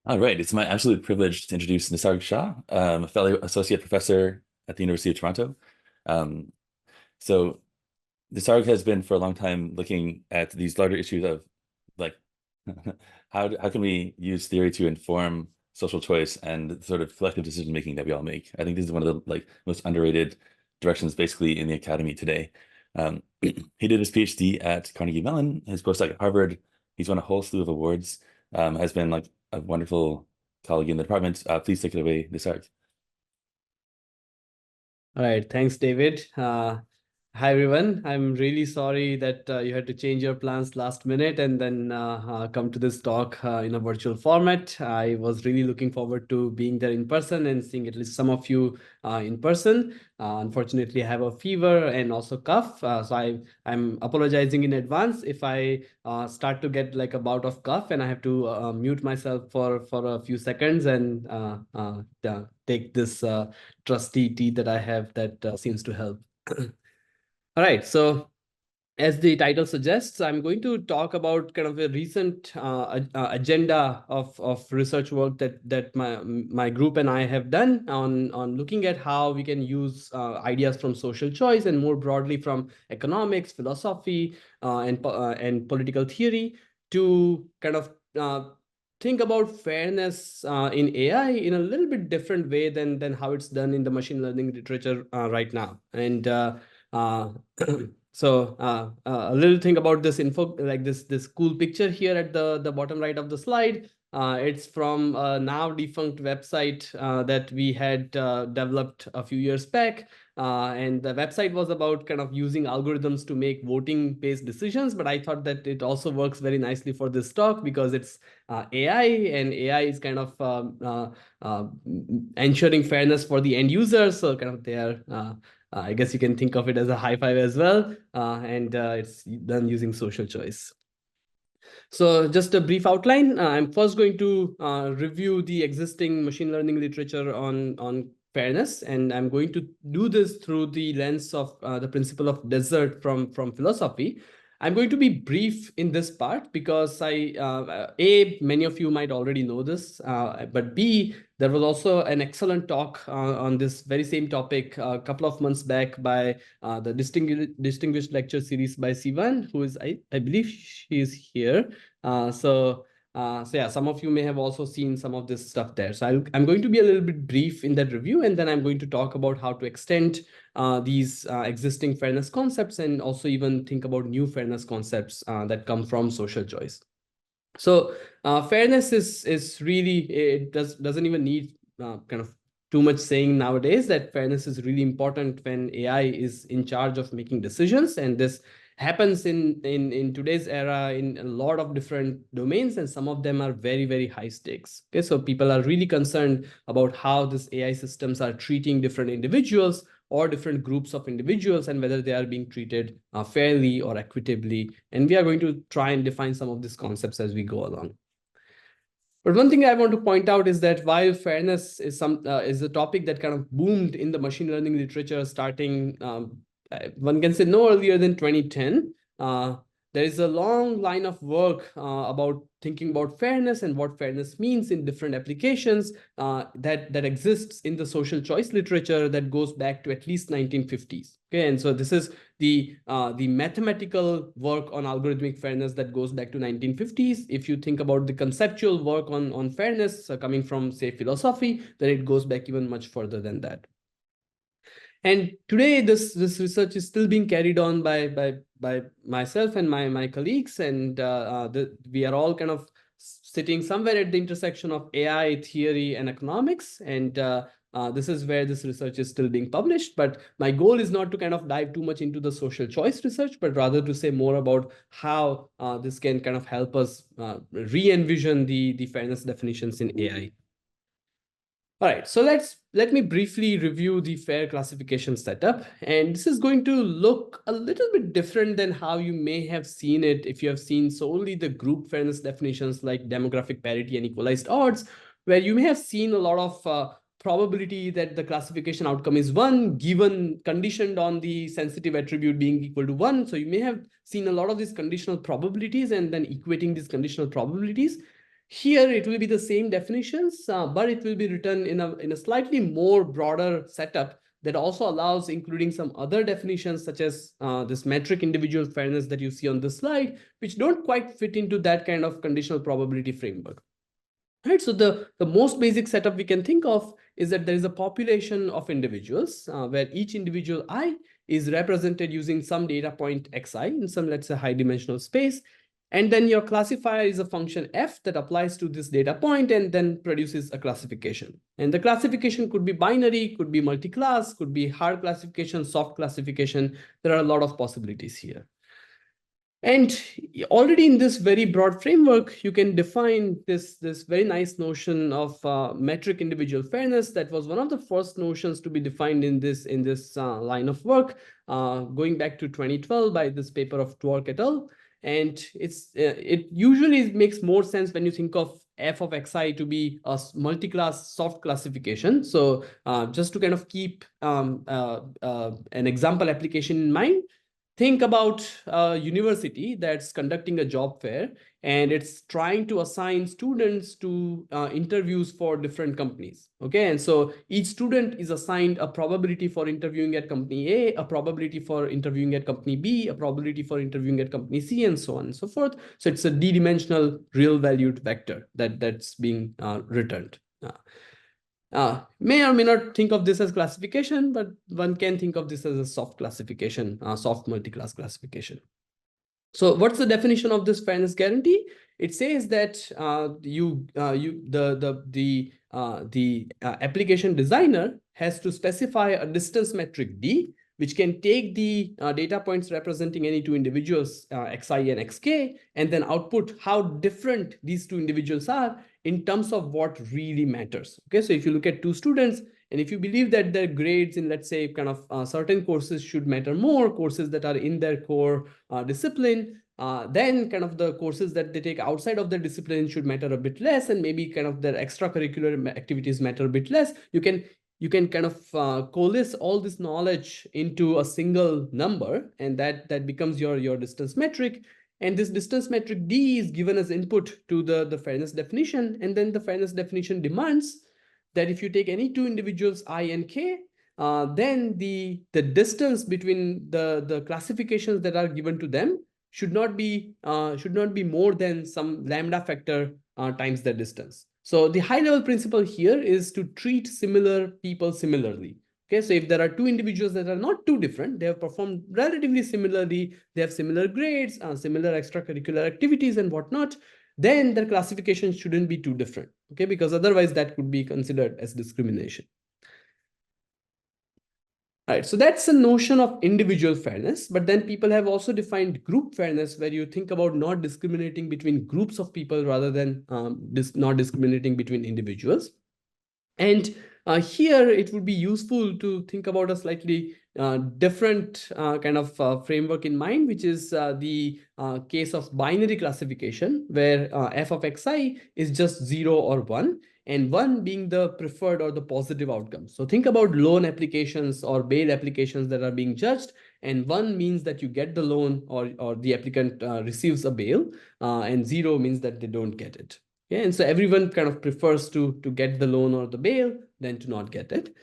All right, it's my absolute privilege to introduce Nisarg Shah, a fellow associate professor at the University of Toronto. Um, so Nisarg has been for a long time looking at these larger issues of like how can we use theory to inform social choice and the sort of collective decision making that we all make. I think this is one of the most underrated directions basically in the academy today. He did his PhD at Carnegie Mellon, his postdoc at Harvard. He's won a whole slew of awards, has been like a wonderful colleague in the department. Please take it away, Nisarg. All right, thanks, David. Hi, everyone. I'm really sorry that you had to change your plans last minute and then come to this talk in a virtual format. I was really looking forward to being there in person and seeing at least some of you in person. Unfortunately, I have a fever and also cough, so I'm apologizing in advance if I start to get like a bout of cough and I have to mute myself for a few seconds and take this trusty tea that I have that seems to help. All right, so as the title suggests, I'm going to talk about kind of a recent agenda of research work that my group and I have done on looking at how we can use ideas from social choice and more broadly from economics, philosophy, and political theory to kind of think about fairness in AI in a little bit different way than how it's done in the machine learning literature right now. And uh, So a little thing about this info, like this cool picture here at the bottom right of the slide. It's from a now defunct website that we had developed a few years back. And the website was about kind of using algorithms to make voting-based decisions. But I thought that it also works very nicely for this talk because it's AI, and AI is kind of ensuring fairness for the end user. So kind of they are I guess you can think of it as a high five as well, and it's done using social choice. So just a brief outline. I'm first going to review the existing machine learning literature on fairness, and I'm going to do this through the lens of the principle of desert from philosophy. I'm going to be brief in this part because A, many of you might already know this, but B, there was also an excellent talk on this very same topic a couple of months back by the distinguished lecture series by Sivan, who is, I believe she is here. So yeah, some of you may have also seen some of this stuff there. So I'm going to be a little bit brief in that review, and then I'm going to talk about how to extend these existing fairness concepts and also even think about new fairness concepts that come from social choice. So fairness is really, it doesn't even need kind of too much saying nowadays that fairness is really important when AI is in charge of making decisions, and this happens in today's era in a lot of different domains, and some of them are very high stakes. Okay, so people are really concerned about how these AI systems are treating different individuals or different groups of individuals and whether they are being treated fairly or equitably. And we are going to try and define some of these concepts as we go along. But one thing I want to point out is that while fairness is a topic that kind of boomed in the machine learning literature starting, one can say no earlier than 2010, there is a long line of work about thinking about fairness and what fairness means in different applications that exists in the social choice literature that goes back to at least 1950s. Okay, and so this is the mathematical work on algorithmic fairness that goes back to 1950s. If you think about the conceptual work on fairness coming from, say, philosophy, then it goes back even much further than that. And today, this research is still being carried on by myself and my colleagues, and we are all kind of sitting somewhere at the intersection of AI theory and economics, and this is where this research is still being published. But my goal is not to kind of dive too much into the social choice research, but rather to say more about how this can kind of help us re-envision the fairness definitions in AI. All right, so let me briefly review the FAIR classification setup. And this is going to look a little bit different than how you may have seen it if you have seen solely the group fairness definitions like demographic parity and equalized odds, where you may have seen a lot of probability that the classification outcome is 1, given conditioned on the sensitive attribute being equal to 1. So you may have seen a lot of these conditional probabilities and then equating these conditional probabilities. Here it will be the same definitions, but it will be written in a slightly more broader setup that also allows including some other definitions such as this metric individual fairness that you see on this slide, which don't quite fit into that kind of conditional probability framework. Right, so the most basic setup we can think of is that there is a population of individuals where each individual I is represented using some data point xi in some, let's say, high dimensional space. And then your classifier is a function f that applies to this data point and then produces a classification. And the classification could be binary, could be multi-class, could be hard classification, soft classification. There are a lot of possibilities here. And already in this very broad framework, you can define this very nice notion of metric individual fairness. That was one of the first notions to be defined in this line of work, going back to 2012 by this paper of Dwork et al. And it usually makes more sense when you think of f of xi to be a multi-class soft classification. So just to kind of keep an example application in mind, think about a university that's conducting a job fair and it's trying to assign students to interviews for different companies. Okay, and so each student is assigned a probability for interviewing at company A, a probability for interviewing at company B, a probability for interviewing at company C, and so on and so forth. So it's a d-dimensional real valued vector that's being returned. May or may not think of this as classification, but one can think of this as a soft classification, soft multi-class classification. So what's the definition of this fairness guarantee? It says that the application designer has to specify a distance metric d, which can take the data points representing any two individuals, xi and xk, and then output how different these two individuals are in terms of what really matters. Okay, so if you look at two students, and if you believe that their grades in, let's say, kind of certain courses should matter more, courses that are in their core discipline, then kind of the courses that they take outside of their discipline should matter a bit less, and maybe kind of their extracurricular activities matter a bit less. You can kind of coalesce all this knowledge into a single number, and that becomes your distance metric. And this distance metric d is given as input to the fairness definition, and then the fairness definition demands that if you take any two individuals I and k, then the distance between the classifications that are given to them should not be more than some lambda factor times the distance. So the high level principle here is to treat similar people similarly. Okay, so if there are two individuals that are not too different, they have performed relatively similarly, they have similar grades, similar extracurricular activities and whatnot, then their classification shouldn't be too different. Okay, because otherwise that could be considered as discrimination. All right, so that's a notion of individual fairness, but then people have also defined group fairness, where you think about not discriminating between groups of people rather than not discriminating between individuals. And here it would be useful to think about a slightly different kind of framework in mind, which is the case of binary classification, where f of xi is just 0 or 1, and 1 being the preferred or the positive outcome. So think about loan applications or bail applications that are being judged, and 1 means that you get the loan or the applicant receives a bail, and 0 means that they don't get it. Okay, and so everyone kind of prefers to get the loan or the bail than to not get it.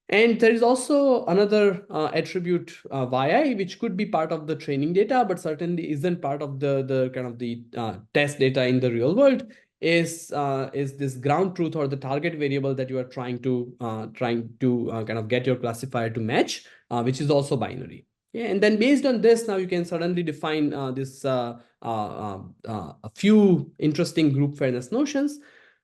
And there is also another attribute yi, which could be part of the training data, but certainly isn't part of the kind of the test data in the real world, is this ground truth or the target variable that you are trying to kind of get your classifier to match, which is also binary. Yeah, and then based on this, now you can suddenly define a few interesting group fairness notions.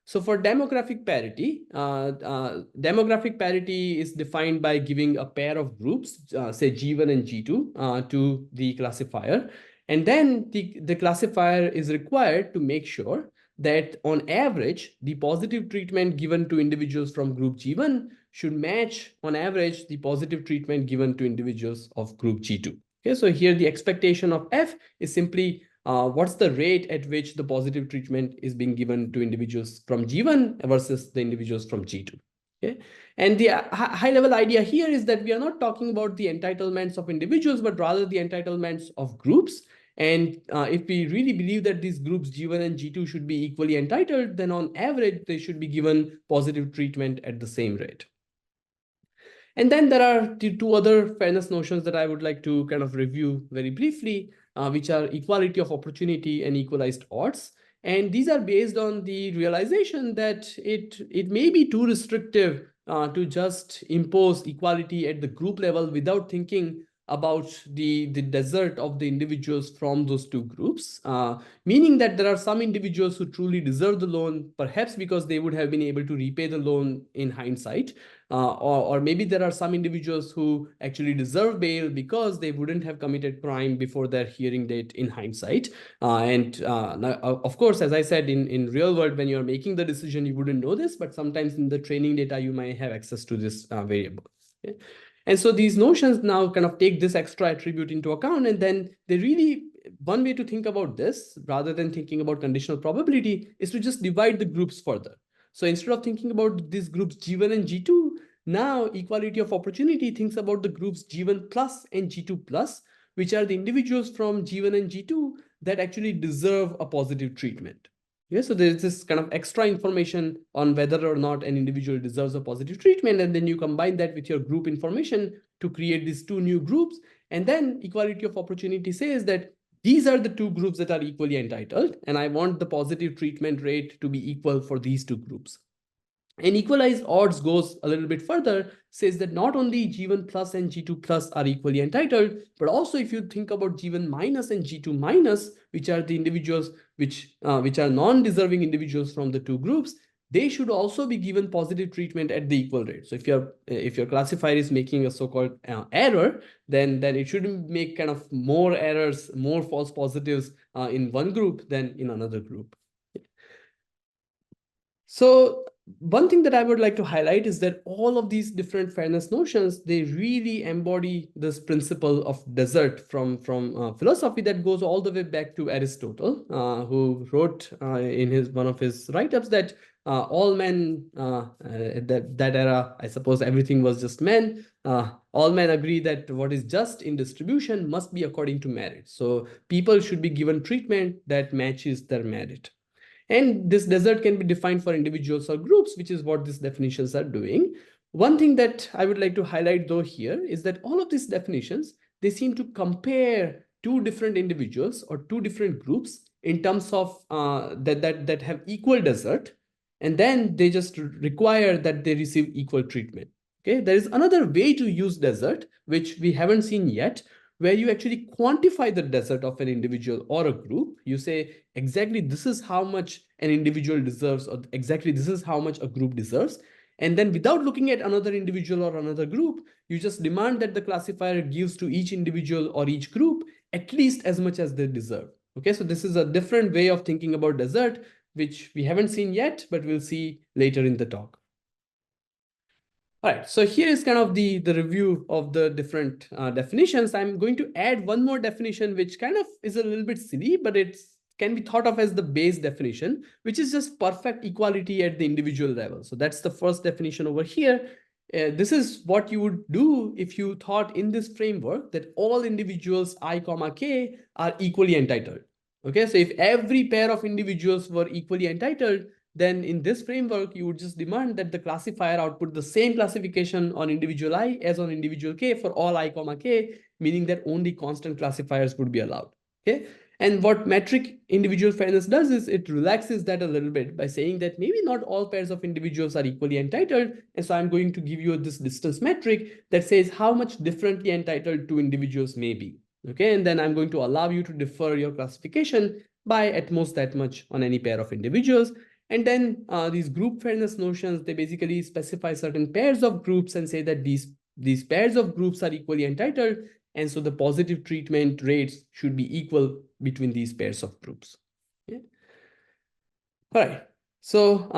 So for demographic parity, demographic parity is defined by giving a pair of groups, say G1 and G2, to the classifier. And then the classifier is required to make sure that on average, the positive treatment given to individuals from group G1 should match on average the positive treatment given to individuals of group G2. Okay, so here the expectation of F is simply what's the rate at which the positive treatment is being given to individuals from G1 versus the individuals from G2. Okay, and the high level idea here is that we are not talking about the entitlements of individuals, but rather the entitlements of groups. And if we really believe that these groups G1 and G2 should be equally entitled, then on average, they should be given positive treatment at the same rate. And then there are two other fairness notions that I would like to kind of review very briefly, which are equality of opportunity and equalized odds. And these are based on the realization that it may be too restrictive to just impose equality at the group level without thinking about the desert of the individuals from those two groups, meaning that there are some individuals who truly deserve the loan, perhaps because they would have been able to repay the loan in hindsight, or maybe there are some individuals who actually deserve bail because they wouldn't have committed crime before their hearing date in hindsight. Of course, as I said, in real world, when you're making the decision, you wouldn't know this, but sometimes in the training data, you might have access to this variable. Okay? And so these notions now kind of take this extra attribute into account, and then they really, one way to think about this, rather than thinking about conditional probability, is to just divide the groups further. So instead of thinking about these groups G1 and G2, now equality of opportunity thinks about the groups G1 plus and G2 plus, which are the individuals from G1 and G2 that actually deserve a positive treatment. Yeah, so there's this kind of extra information on whether or not an individual deserves a positive treatment, and then you combine that with your group information to create these two new groups. And then equality of opportunity says that these are the two groups that are equally entitled, and I want the positive treatment rate to be equal for these two groups. And equalized odds goes a little bit further, says that not only G1 plus and G2 plus are equally entitled, but also if you think about G1 minus and G2 minus, which are the individuals which are non-deserving individuals from the two groups, they should also be given positive treatment at the equal rate. So if your classifier is making a so-called error, then it shouldn't make kind of more errors, more false positives in one group than in another group. So one thing that I would like to highlight is that all of these different fairness notions, they really embody this principle of desert from philosophy that goes all the way back to Aristotle, who wrote in one of his write-ups that all men, that era, I suppose everything was just men, all men agree that what is just in distribution must be according to merit. So people should be given treatment that matches their merit. And this desert can be defined for individuals or groups, which is what these definitions are doing. One thing that I would like to highlight though here is that all of these definitions, they seem to compare two different individuals or two different groups in terms of that have equal desert, and then they just require that they receive equal treatment. Okay, there is another way to use desert, which we haven't seen yet, where you actually quantify the desert of an individual or a group. You say exactly this is how much an individual deserves, or exactly this is how much a group deserves. And then without looking at another individual or another group, you just demand that the classifier gives to each individual or each group at least as much as they deserve. Okay, so this is a different way of thinking about desert, which we haven't seen yet, but we'll see later in the talk. All right, so here is kind of the review of the different definitions. I'm going to add one more definition, which kind of is a little bit silly, but it can be thought of as the base definition, which is just perfect equality at the individual level. So that's the first definition over here. This is what you would do if you thought in this framework that all individuals I, k are equally entitled. Okay, so if every pair of individuals were equally entitled, then in this framework, you would just demand that the classifier output the same classification on individual I as on individual k for all I, k, meaning that only constant classifiers would be allowed. Okay. And what metric individual fairness does is it relaxes that a little bit by saying that maybe not all pairs of individuals are equally entitled. And so I'm going to give you this distance metric that says how much differently entitled two individuals may be. Okay. And then I'm going to allow you to defer your classification by at most that much on any pair of individuals. And then these group fairness notions, they basically specify certain pairs of groups and say that these pairs of groups are equally entitled. And so the positive treatment rates should be equal between these pairs of groups. Yeah. All right. So,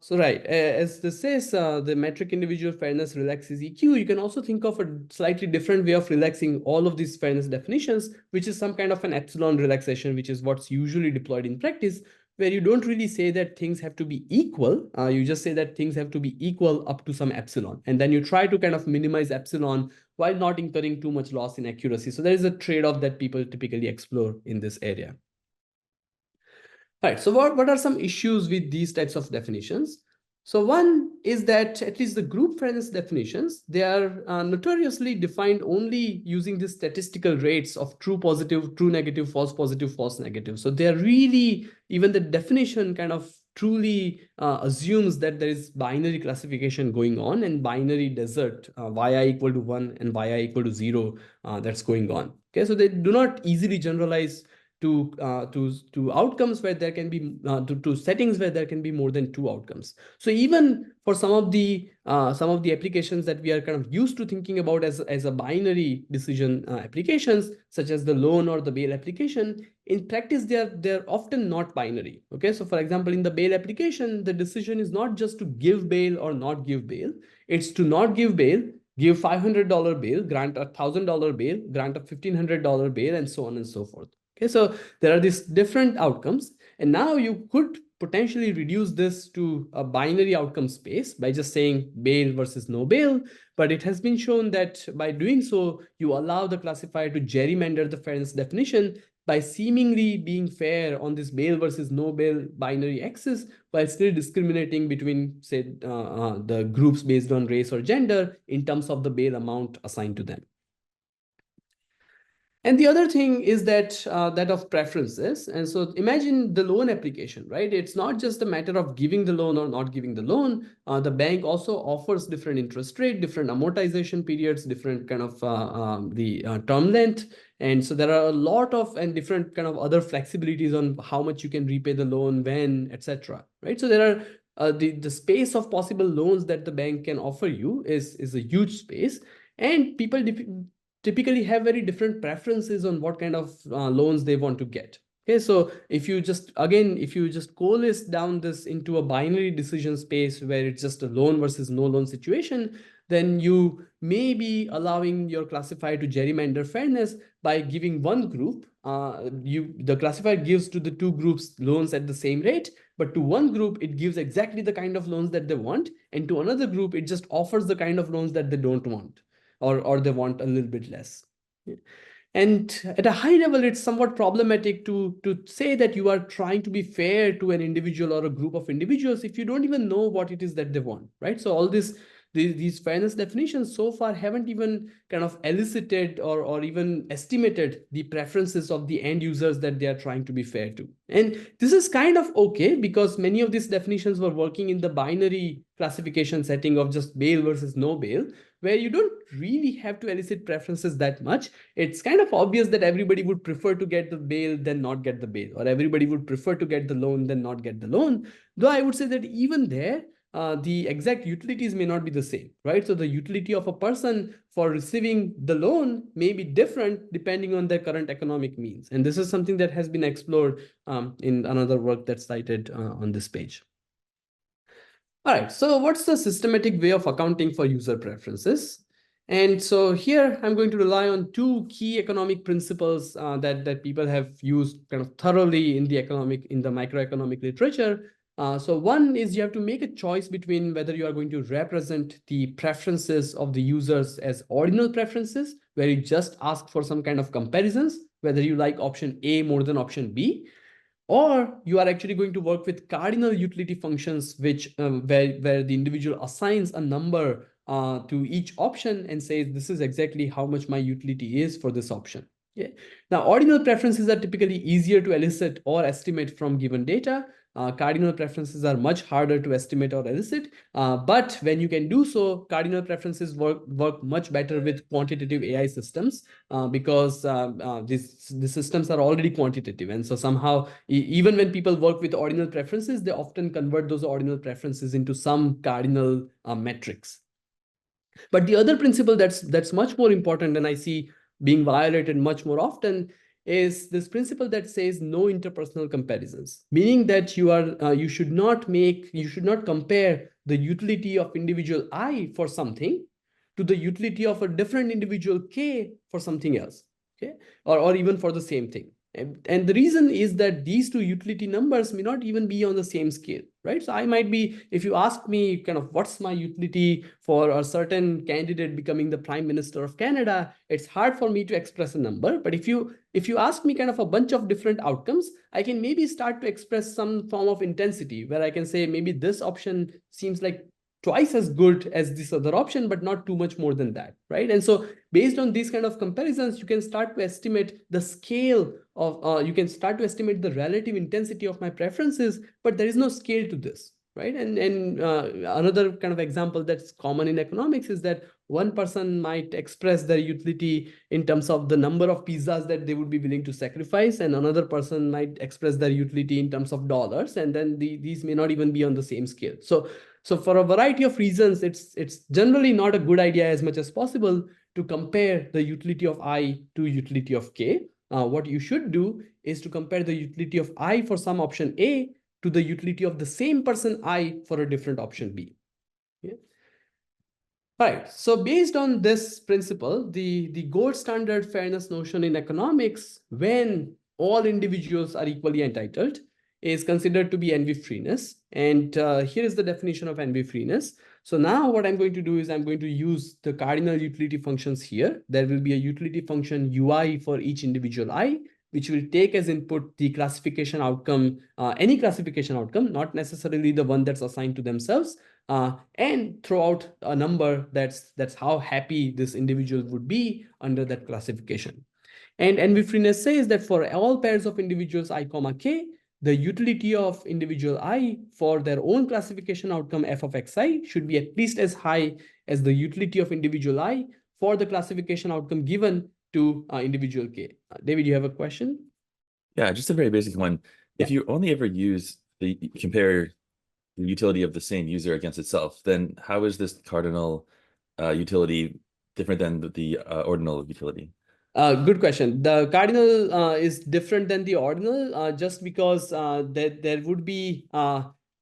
as this says, the metric individual fairness relaxes EQ. You can also think of a slightly different way of relaxing all of these fairness definitions, which is some kind of an epsilon relaxation, which is what's usually deployed in practice, where you don't really say that things have to be equal. You just say that things have to be equal up to some epsilon. And then you try to kind of minimize epsilon while not incurring too much loss in accuracy. So there is a trade-off that people typically explore in this area. All right, so what are some issues with these types of definitions? So one is that at least the group fairness definitions, they are notoriously defined only using the statistical rates of true positive, true negative, false negative. So they're really, even the definition kind of truly assumes that there is binary classification going on and binary desert, yi equal to 1 and yi equal to 0, that's going on. Okay, so they do not easily generalize to outcomes where there can be to settings where there can be more than two outcomes. So even for some of the applications that we are kind of used to thinking about as a binary decision applications, such as the loan or the bail application, in practice they're often not binary. Okay, so for example, in the bail application, the decision is not just to give bail or not give bail; it's to not give bail, give $500 bail, grant $1,000 bail, grant a $1,500 bail, and so on and so forth. Okay, so there are these different outcomes, and now you could potentially reduce this to a binary outcome space by just saying bail versus no bail. But it has been shown that by doing so, you allow the classifier to gerrymander the fairness definition by seemingly being fair on this bail versus no bail binary axis, while still discriminating between, say, the groups based on race or gender in terms of the bail amount assigned to them. And the other thing is that that of preferences. And so imagine the loan application, right? It's not just a matter of giving the loan or not giving the loan. The bank also offers different interest rate, different amortization periods, different kind of term length. And so there are a lot of and different kind of other flexibilities on how much you can repay the loan, when, etc. Right? So there are the space of possible loans that the bank can offer you is a huge space, and people typically have very different preferences on what kind of loans they want to get. Okay, so if you just coalesce down this into a binary decision space where it's just a loan versus no loan situation, then you may be allowing your classifier to gerrymander fairness by giving one group, the classifier gives to the two groups loans at the same rate, but to one group it gives exactly the kind of loans that they want, and to another group it just offers the kind of loans that they don't want, or they want a little bit less. And at a high level, it's somewhat problematic to say that you are trying to be fair to an individual or a group of individuals if you don't even know what it is that they want, right? So all these fairness definitions so far haven't even kind of elicited or even estimated the preferences of the end users that they are trying to be fair to. And this is kind of okay, because many of these definitions were working in the binary classification setting of just bail versus no bail, where you don't really have to elicit preferences that much. It's kind of obvious that everybody would prefer to get the bail than not get the bail, or everybody would prefer to get the loan than not get the loan. Though I would say that even there, the exact utilities may not be the same, right? So the utility of a person for receiving the loan may be different depending on their current economic means. And this is something that has been explored in another work that's cited on this page. All right, so what's the systematic way of accounting for user preferences? And so here I'm going to rely on two key economic principles that people have used kind of thoroughly in the microeconomic literature. So one is you have to make a choice between whether you are going to represent the preferences of the users as ordinal preferences, where you just ask for some kind of comparisons, whether you like option A more than option B, or you are actually going to work with cardinal utility functions, which where the individual assigns a number to each option and says, this is exactly how much my utility is for this option. Yeah. Now, ordinal preferences are typically easier to elicit or estimate from given data. Cardinal preferences are much harder to estimate or elicit, but when you can do so, cardinal preferences work much better with quantitative AI systems because these systems are already quantitative. And so somehow, even when people work with ordinal preferences, they often convert those ordinal preferences into some cardinal metrics. But the other principle that's much more important, and I see being violated much more often, is this principle that says no interpersonal comparisons, meaning that you should not compare the utility of individual I for something to the utility of a different individual K for something else, okay, or even for the same thing. And the reason is that these two utility numbers may not even be on the same scale, right? So I might be, if you ask me kind of what's my utility for a certain candidate becoming the Prime Minister of Canada, it's hard for me to express a number. But if you ask me kind of a bunch of different outcomes, I can maybe start to express some form of intensity where I can say maybe this option seems like twice as good as this other option, but not too much more than that, right? And so based on these kind of comparisons, you can start to estimate the scale of, you can start to estimate the relative intensity of my preferences, but there is no scale to this, right? And another kind of example that's common in economics is that one person might express their utility in terms of the number of pizzas that they would be willing to sacrifice, and another person might express their utility in terms of dollars, and then these may not even be on the same scale. So for a variety of reasons, it's generally not a good idea as much as possible to compare the utility of I to utility of K. What you should do is to compare the utility of I for some option A to the utility of the same person I for a different option B. Yeah. All right, so based on this principle, the gold standard fairness notion in economics, when all individuals are equally entitled, is considered to be envy-freeness. And here is the definition of envy-freeness. So now what I'm going to do is I'm going to use the cardinal utility functions here. There will be a utility function ui for each individual I, which will take as input the classification outcome, any classification outcome, not necessarily the one that's assigned to themselves, and throw out a number that's how happy this individual would be under that classification. And envy-freeness says that for all pairs of individuals I comma k, the utility of individual I for their own classification outcome f of xi should be at least as high as the utility of individual I for the classification outcome given to individual k. David, you have a question? Yeah, just a very basic one. If you only ever compare the utility of the same user against itself, then how is this cardinal utility different than the ordinal utility? Good question. The cardinal is different than the ordinal just because there would be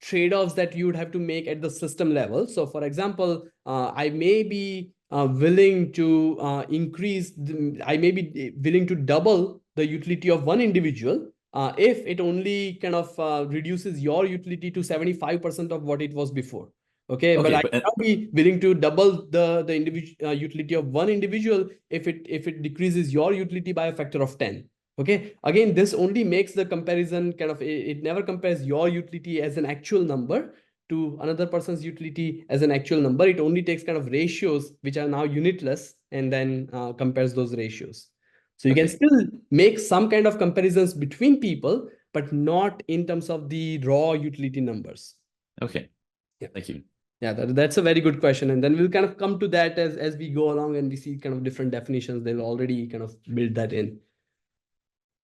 trade-offs that you would have to make at the system level. So for example, I may be willing to I may be willing to double the utility of one individual if it only kind of reduces your utility to 75% of what it was before. Okay, but I cannot be willing to double the individual utility of one individual if it decreases your utility by a factor of 10. Okay, again, this only makes the comparison kind of, it never compares your utility as an actual number to another person's utility as an actual number. It only takes kind of ratios which are now unitless and then compares those ratios. So you can still make some kind of comparisons between people, but not in terms of the raw utility numbers. Okay. Yeah. Thank you. Yeah, that's a very good question. And then we'll kind of come to that as we go along and we see kind of different definitions. They'll already kind of build that in.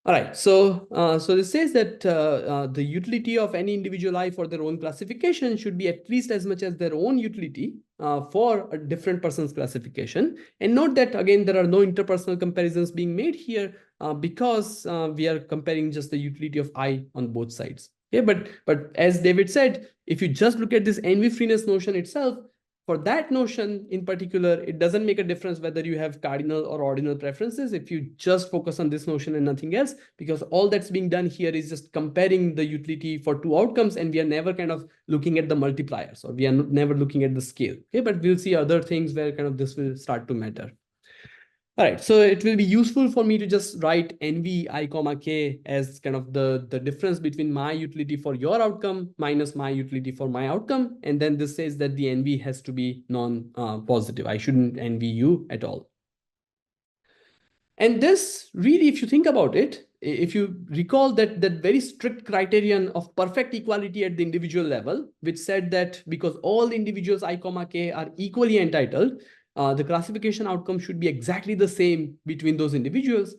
All right, so this says that the utility of any individual I for their own classification should be at least as much as their own utility for a different person's classification. And note that, again, there are no interpersonal comparisons being made here because we are comparing just the utility of I on both sides. Okay, but as David said, if you just look at this envy-freeness notion itself, for that notion in particular, it doesn't make a difference whether you have cardinal or ordinal preferences if you just focus on this notion and nothing else, because all that's being done here is just comparing the utility for two outcomes, and we are never kind of looking at the multipliers, or we are never looking at the scale. Okay, but we'll see other things where kind of this will start to matter. All right, so it will be useful for me to just write NV I comma k as kind of the difference between my utility for your outcome minus my utility for my outcome. And then this says that the NV has to be non-positive. I shouldn't envy you at all. And this really, if you think about it, if you recall that very strict criterion of perfect equality at the individual level, which said that because all individuals I comma k are equally entitled, the classification outcome should be exactly the same between those individuals.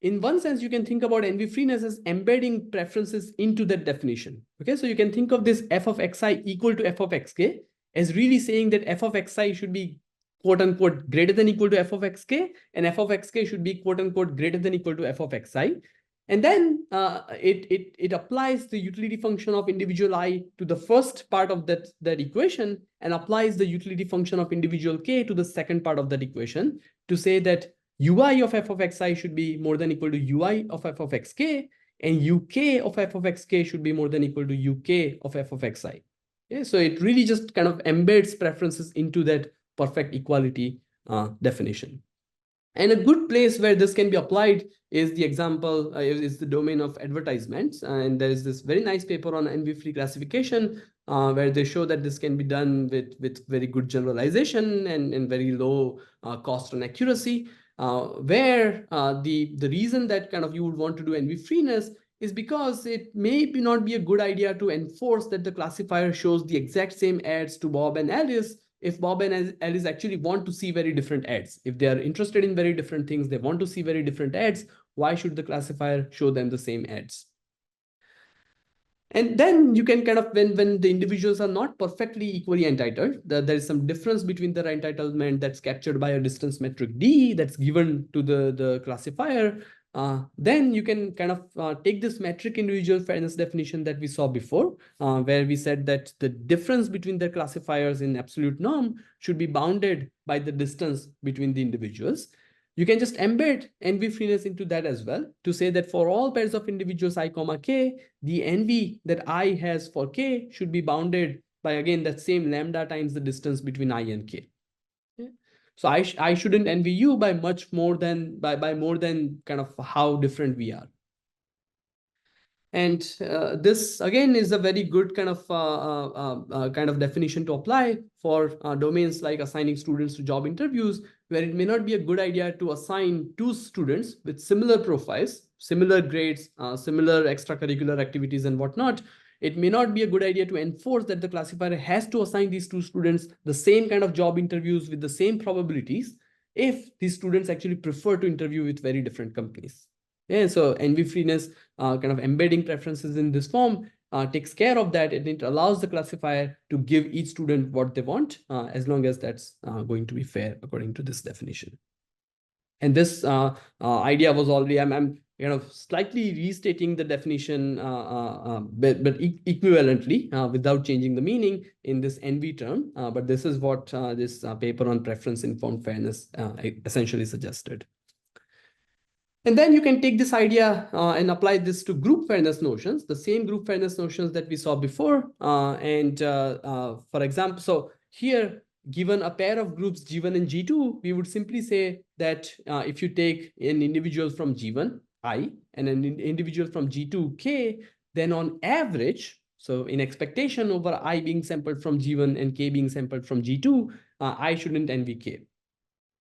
In one sense, you can think about envy-freeness as embedding preferences into that definition. Okay, so you can think of this f of xi equal to f of xk as really saying that f of xi should be quote unquote greater than equal to f of xk, and f of xk should be quote unquote greater than equal to f of xi. And then it applies the utility function of individual I to the first part of that equation, and applies the utility function of individual k to the second part of that equation to say that ui of f of xi should be more than equal to ui of f of xk, and uk of f of xk should be more than equal to uk of f of xi. Okay, so it really just kind of embeds preferences into that perfect equality definition. And a good place where this can be applied is the example, is the domain of advertisements. And there is this very nice paper on envy-free classification where they show that this can be done with very good generalization and very low cost and accuracy, where the reason that kind of you would want to do envy-freeness is because it may not be a good idea to enforce that the classifier shows the exact same ads to Bob and Alice if Bob and Alice actually want to see very different ads. If they are interested in very different things, they want to see very different ads, why should the classifier show them the same ads? And then you can kind of, when the individuals are not perfectly equally entitled, there is some difference between their entitlement that's captured by a distance metric D that's given to the classifier, then you can kind of take this metric individual fairness definition that we saw before, where we said that the difference between the classifiers in absolute norm should be bounded by the distance between the individuals. You can just embed envy-freeness into that as well to say that for all pairs of individuals I comma k, the envy that I has for k should be bounded by, again, that same lambda times the distance between I and k. Okay? So I shouldn't envy you by much more than, by more than kind of how different we are. And this again is a very good kind of definition to apply for domains like assigning students to job interviews, where it may not be a good idea to assign two students with similar profiles, similar grades, similar extracurricular activities and whatnot. It may not be a good idea to enforce that the classifier has to assign these two students the same kind of job interviews with the same probabilities if these students actually prefer to interview with very different companies. Yeah, so envy-freeness, kind of embedding preferences in this form, takes care of that, and it allows the classifier to give each student what they want, as long as that's going to be fair according to this definition. And this idea was already, I'm kind of slightly restating the definition, but equivalently without changing the meaning in this envy term. But this is what this paper on preference-informed fairness essentially suggested. And then you can take this idea and apply this to group fairness notions, the same group fairness notions that we saw before. For example, so here, given a pair of groups G1 and G2, we would simply say that if you take an individual from G1, I, and an individual from G2, K, then on average, so in expectation over I being sampled from G1 and K being sampled from G2, I shouldn't envy K.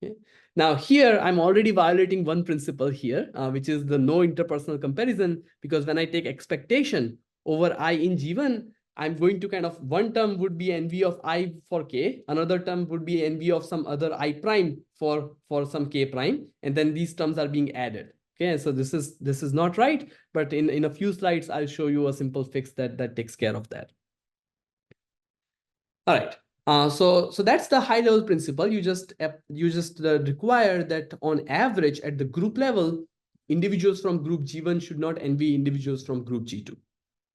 Okay. Now here, I'm already violating one principle here, which is the no interpersonal comparison, because when I take expectation over I in G1, I'm going to kind of, one term would be envy of I for K, another term would be envy of some other I prime for some K prime, and then these terms are being added. Okay, so this is not right, but in a few slides, I'll show you a simple fix that takes care of that. All right. So that's the high level principle. You just require that on average at the group level, individuals from group G1 should not envy individuals from group G2.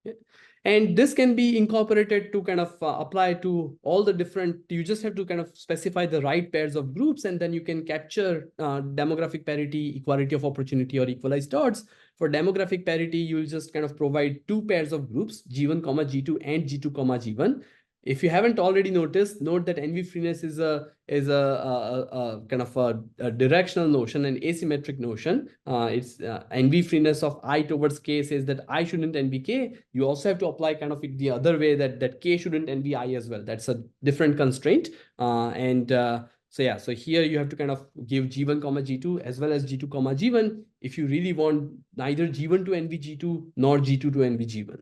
Okay? And this can be incorporated to kind of apply to all the different, you just have to kind of specify the right pairs of groups, and then you can capture demographic parity, equality of opportunity, or equalized odds. For demographic parity, you'll just kind of provide two pairs of groups, G1, G2 and G2, G1. If you haven't already noticed, note that envy-freeness is a kind of a directional notion, an asymmetric notion. It's envy-freeness of I towards K says that I shouldn't envy K. You also have to apply kind of it the other way, that K shouldn't envy I as well. That's a different constraint. So yeah, so here you have to kind of give G1, G2 as well as G2, G1 if you really want neither G1 to envy G2 nor G2 to envy G1.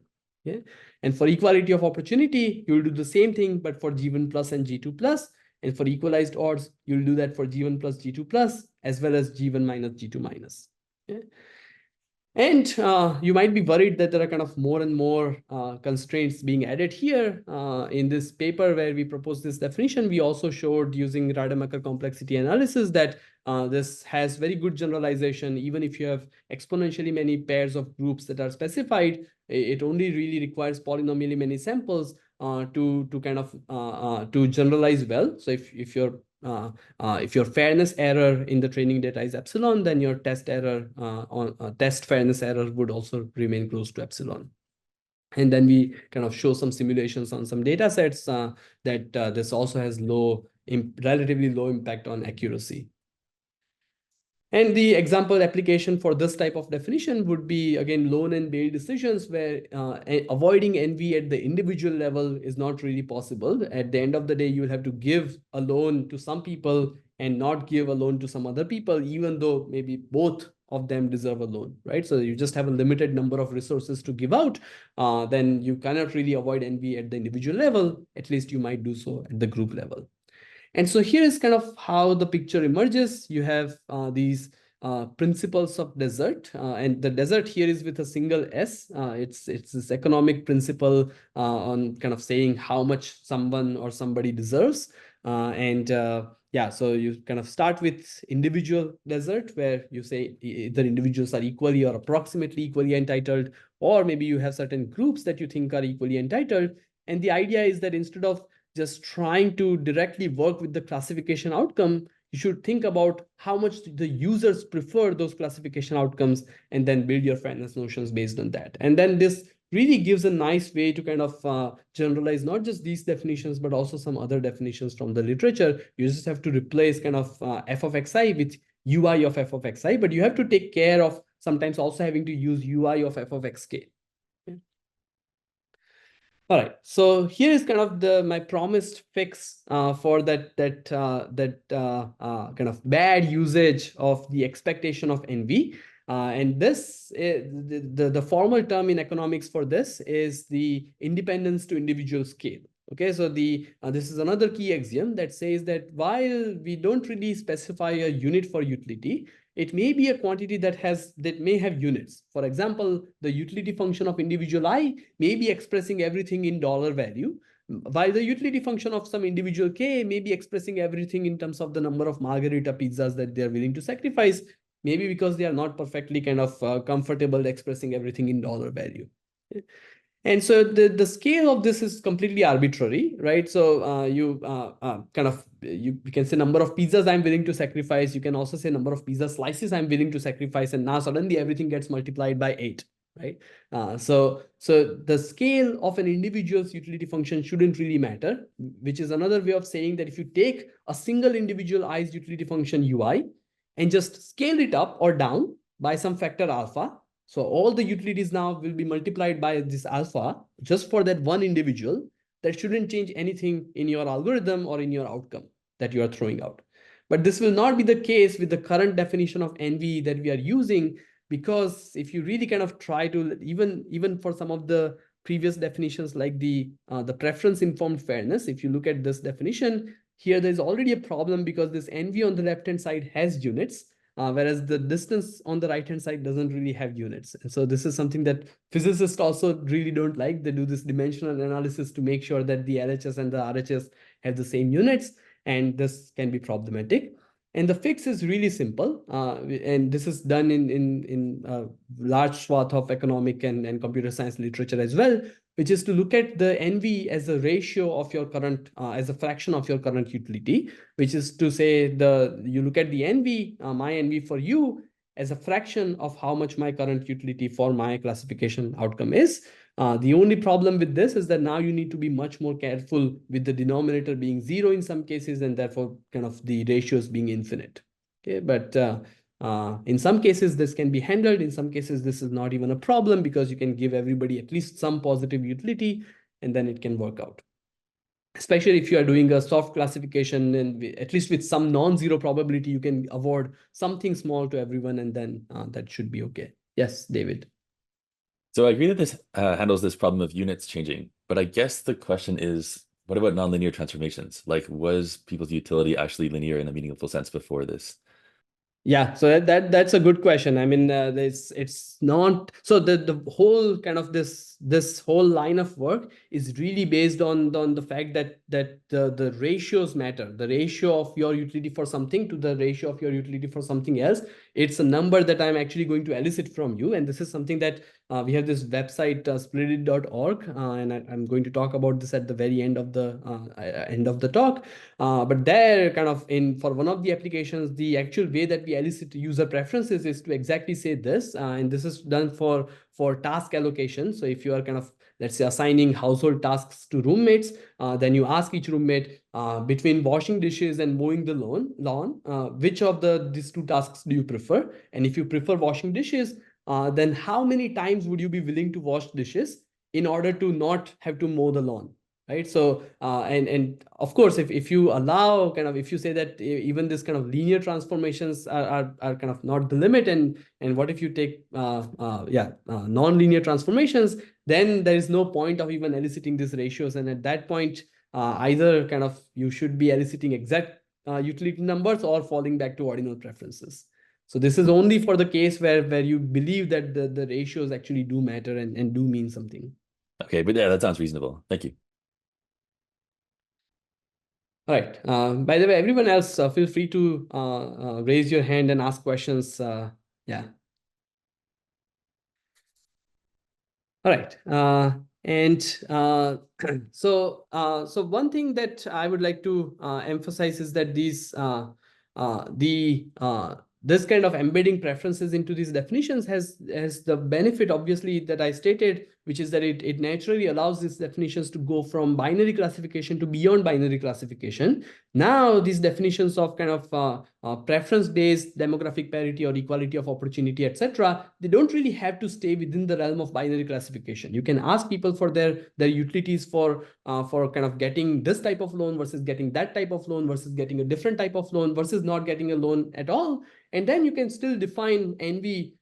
Okay. And for equality of opportunity, you'll do the same thing, but for G1 plus and G2 plus. And for equalized odds, you'll do that for G1 plus G2 plus, as well as G1 minus G2 minus. Okay. And you might be worried that there are kind of more and more constraints being added here. In this paper where we proposed this definition, we also showed using Rademacher complexity analysis that this has very good generalization. Even if you have exponentially many pairs of groups that are specified, it only really requires polynomially many samples to kind of to generalize well. So if your if your fairness error in the training data is epsilon, then your test error test fairness error would also remain close to epsilon. And then we kind of show some simulations on some data sets that this also has relatively low impact on accuracy. And the example application for this type of definition would be, again, loan and bail decisions where avoiding envy at the individual level is not really possible. At the end of the day, you will have to give a loan to some people and not give a loan to some other people, even though maybe both of them deserve a loan, right? So you just have a limited number of resources to give out. Then you cannot really avoid envy at the individual level. At least you might do so at the group level. And so here is kind of how the picture emerges. You have these principles of desert, and the desert here is with a single S. It's this economic principle on kind of saying how much someone or somebody deserves. Yeah, so you kind of start with individual desert, where you say either individuals are equally or approximately equally entitled, or maybe you have certain groups that you think are equally entitled. And the idea is that instead of just trying to directly work with the classification outcome, you should think about how much the users prefer those classification outcomes, and then build your fairness notions based on that. And then this really gives a nice way to kind of generalize not just these definitions, but also some other definitions from the literature. You just have to replace kind of f of xi with ui of f of xi, but you have to take care of sometimes also having to use ui of f of xk. All right, so here is kind of my promised fix for that kind of bad usage of the expectation of envy. And this the formal term in economics for this is the independence to individual scale. Okay, so this is another key axiom that says that while we don't really specify a unit for utility, it may be a quantity that may have units. For example, the utility function of individual I may be expressing everything in dollar value, while the utility function of some individual k may be expressing everything in terms of the number of margarita pizzas that they're willing to sacrifice, maybe because they are not perfectly kind of comfortable expressing everything in dollar value. And so the scale of this is completely arbitrary, right? So you can say number of pizzas I'm willing to sacrifice. You can also say number of pizza slices I'm willing to sacrifice, and now suddenly everything gets multiplied by 8, right? So the scale of an individual's utility function shouldn't really matter, which is another way of saying that if you take a single individualized utility function ui and just scale it up or down by some factor alpha, so all the utilities now will be multiplied by this alpha just for that one individual. That shouldn't change anything in your algorithm or in your outcome that you are throwing out. But this will not be the case with the current definition of envy that we are using, because if you really kind of try to, even for some of the previous definitions like the preference informed fairness, if you look at this definition, here there's already a problem because this envy on the left-hand side has units. Whereas the distance on the right-hand side doesn't really have units. And so this is something that physicists also really don't like. They do this dimensional analysis to make sure that the LHS and the RHS have the same units, and this can be problematic. And the fix is really simple, and this is done in a large swath of economic and computer science literature as well, which is to look at the NV as a ratio of your current, as a fraction of your current utility, which is to say you look at the NV, my NV for you, as a fraction of how much my current utility for my classification outcome is. The only problem with this is that now you need to be much more careful with the denominator being 0 in some cases, and therefore kind of the ratios being infinite. Okay, but in some cases, this can be handled. In some cases, this is not even a problem because you can give everybody at least some positive utility, and then it can work out. Especially if you are doing a soft classification, and at least with some non-zero probability, you can award something small to everyone, and then that should be okay. Yes, David. So I agree that this handles this problem of units changing, but I guess the question is, what about nonlinear transformations? Like, was people's utility actually linear in a meaningful sense before this? Yeah, so that's a good question. I mean, it's not so the whole kind of this whole line of work is really based on the fact that the ratios matter. The ratio of your utility for something to the ratio of your utility for something else. It's a number that I'm actually going to elicit from you, and this is something that we have this website, splitit.org, and I'm going to talk about this at the very end of the talk. But there, kind of for one of the applications, the actual way that we elicit user preferences is to exactly say this, and this is done for task allocation. So if you are kind of, let's say, assigning household tasks to roommates, then you ask each roommate between washing dishes and mowing the lawn, which of these two tasks do you prefer? And if you prefer washing dishes, then how many times would you be willing to wash dishes in order to not have to mow the lawn? Right. So, and of course, if you allow if you say that even this kind of linear transformations are kind of not the limit, and what if you take non-linear transformations, then there is no point of even eliciting these ratios. And at that point, either kind of you should be eliciting exact utility numbers or falling back to ordinal preferences. So this is only for the case where you believe that the ratios actually do matter and do mean something. Okay, but yeah, that sounds reasonable. Thank you. All right. By the way, everyone else, feel free to raise your hand and ask questions. Yeah. All right. So one thing that I would like to emphasize is that this kind of embedding preferences into these definitions has the benefit, obviously, that I stated, which is that it naturally allows these definitions to go from binary classification to beyond binary classification. Now, these definitions of kind of preference-based demographic parity or equality of opportunity, etc., they don't really have to stay within the realm of binary classification. You can ask people for their utilities for kind of getting this type of loan versus getting that type of loan versus getting a different type of loan versus not getting a loan at all. And then you can still define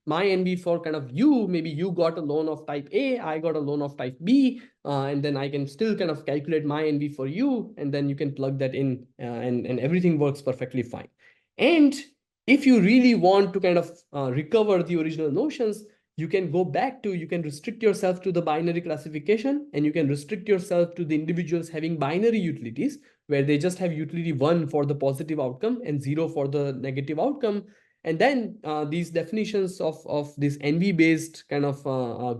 my NV for kind of you. Maybe you got a loan of type A, I got a loan of type B, and then I can still kind of calculate my NV for you, and then you can plug that in, and everything works perfectly fine. And if you really want to kind of recover the original notions, you can restrict yourself to the binary classification, and you can restrict yourself to the individuals having binary utilities, where they just have utility 1 for the positive outcome and 0 for the negative outcome. And then these definitions of this NV-based kind of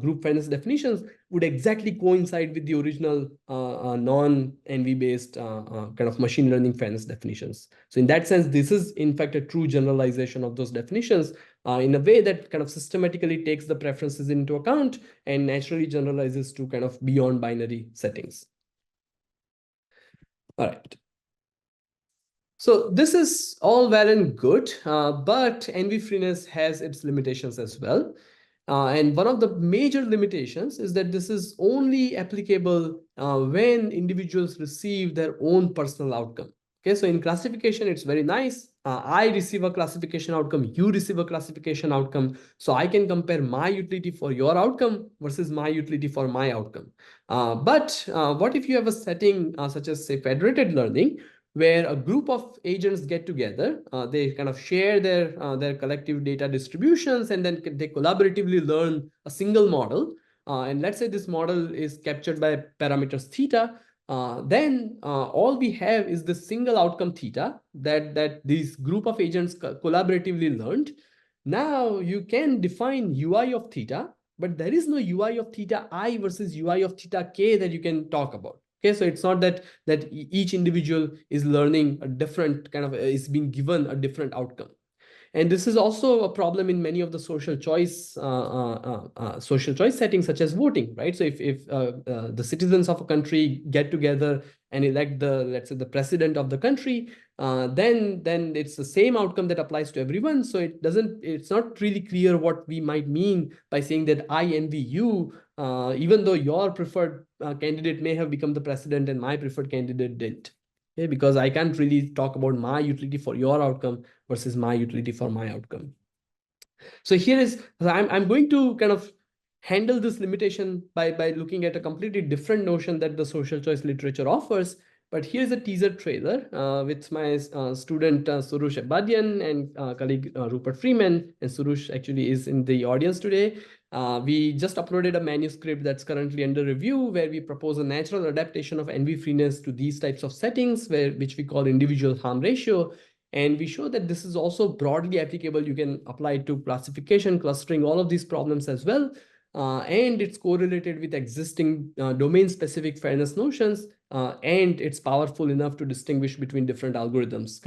group fairness definitions would exactly coincide with the original non-NV-based kind of machine learning fairness definitions. So in that sense, this is in fact a true generalization of those definitions in a way that kind of systematically takes the preferences into account and naturally generalizes to kind of beyond binary settings. All right. So this is all well and good, but NV freeness has its limitations as well. And one of the major limitations is that this is only applicable when individuals receive their own personal outcome. Okay, so in classification, it's very nice. I receive a classification outcome, you receive a classification outcome. So I can compare my utility for your outcome versus my utility for my outcome. But what if you have a setting such as, say, federated learning, where a group of agents get together, they kind of share their collective data distributions, and then they collaboratively learn a single model. And let's say this model is captured by parameters theta. Then all we have is the single outcome theta that this group of agents collaboratively learned. Now you can define UI of theta, but there is no UI of theta I versus UI of theta k that you can talk about. Okay, so it's not that each individual is learning a different kind of, is being given a different outcome. And this is also a problem in many of the social choice settings, such as voting, right? So if the citizens of a country get together and elect let's say, the president of the country, then it's the same outcome that applies to everyone. So it's not really clear what we might mean by saying that I envy you, even though your preferred candidate may have become the president and my preferred candidate didn't. Okay, because I can't really talk about my utility for your outcome versus my utility for my outcome. So I'm going to kind of handle this limitation by looking at a completely different notion that the social choice literature offers. But here's a teaser trailer with my student Surush Abadian and colleague Rupert Freeman. And Surush actually is in the audience today. We just uploaded a manuscript that's currently under review, where we propose a natural adaptation of NV freeness to these types of settings, which we call individual harm ratio. And we show that this is also broadly applicable. You can apply it to classification, clustering, all of these problems as well. and it's correlated with existing domain-specific fairness notions, and it's powerful enough to distinguish between different algorithms,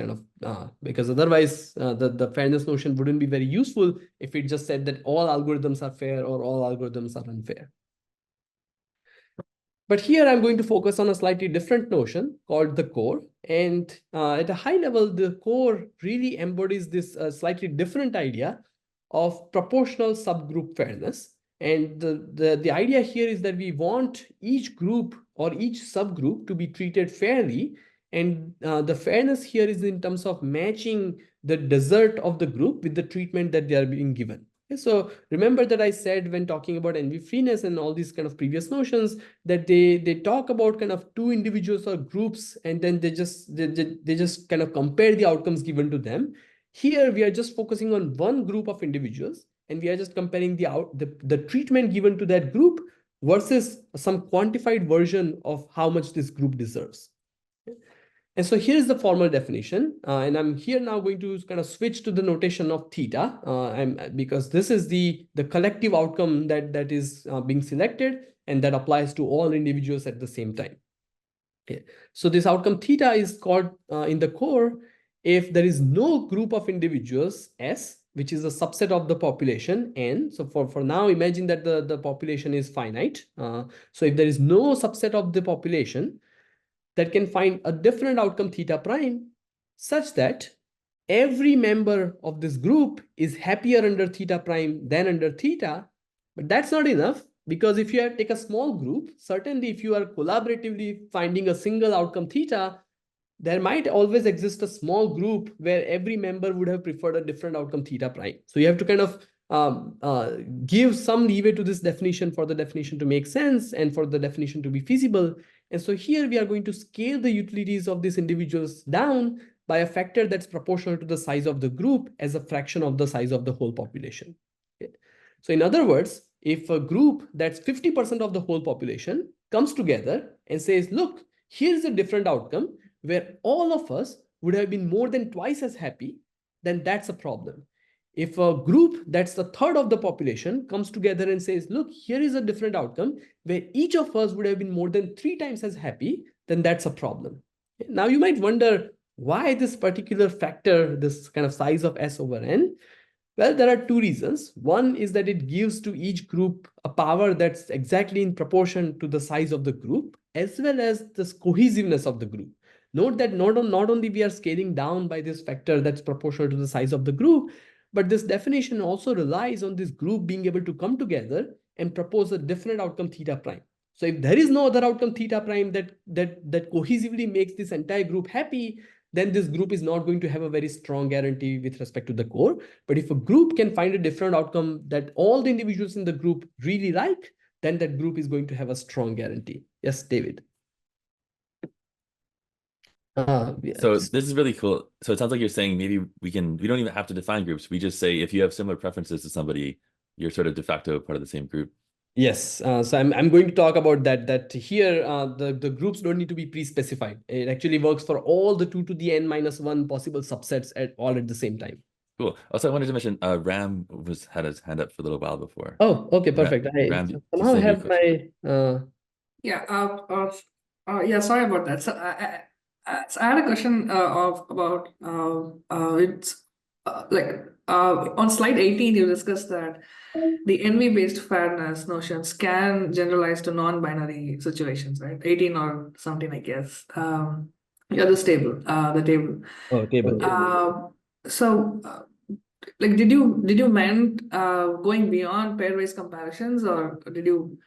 because otherwise the fairness notion wouldn't be very useful if it just said that all algorithms are fair or all algorithms are unfair. But here I'm going to focus on a slightly different notion called the core. And at a high level, the core really embodies this slightly different idea of proportional subgroup fairness. And the idea here is that we want each group or each subgroup to be treated fairly. And the fairness here is in terms of matching the desert of the group with the treatment that they are being given. So remember that I said when talking about envy freeness and all these kind of previous notions that they talk about kind of two individuals or groups, and then they just kind of compare the outcomes given to them. Here we are just focusing on one group of individuals, and we are just comparing the treatment given to that group versus some quantified version of how much this group deserves. And so here's the formal definition. And I'm here now going to kind of switch to the notation of theta, because this is the collective outcome that is being selected, and that applies to all individuals at the same time. Okay. So this outcome theta is called in the core if there is no group of individuals S, which is a subset of the population N. So for now, imagine that the population is finite. So if there is no subset of the population that can find a different outcome theta prime such that every member of this group is happier under theta prime than under theta. But that's not enough, because if you take a small group, certainly if you are collaboratively finding a single outcome theta, there might always exist a small group where every member would have preferred a different outcome theta prime. So you have to kind of give some leeway to this definition for the definition to make sense and for the definition to be feasible. And so here we are going to scale the utilities of these individuals down by a factor that's proportional to the size of the group as a fraction of the size of the whole population. Okay. So in other words, if a group that's 50% of the whole population comes together and says, look, here's a different outcome where all of us would have been more than twice as happy, then that's a problem. If a group that's a third of the population comes together and says, look, here is a different outcome where each of us would have been more than 3 times as happy, then that's a problem. Now you might wonder why this particular factor, this kind of size of S over N. Well, there are 2 reasons. One is that it gives to each group a power that's exactly in proportion to the size of the group, as well as this cohesiveness of the group. Note that not only we are scaling down by this factor that's proportional to the size of the group, but this definition also relies on this group being able to come together and propose a different outcome theta prime. So if there is no other outcome theta prime that cohesively makes this entire group happy, then this group is not going to have a very strong guarantee with respect to the core. But if a group can find a different outcome that all the individuals in the group really like, then that group is going to have a strong guarantee. Yes, David. So this is really cool. So it sounds like you're saying maybe we don't even have to define groups. We just say if you have similar preferences to somebody, you're sort of de facto part of the same group. Yes, so I'm going to talk about that here. The groups don't need to be pre-specified. It actually works for all the 2 to the n-1 possible subsets all at the same time. Cool. Also, I wanted to mention Ram had his hand up for a little while before. Oh, okay, perfect. Ram, I somehow have my yeah. Sorry about that. So I had a question about it's on slide 18 you discussed that the envy-based fairness notions can generalize to non-binary situations, right? 18 or 17, I guess. Yeah, this table, the table. Oh, table. Did you meant going beyond pairwise comparisons, or did you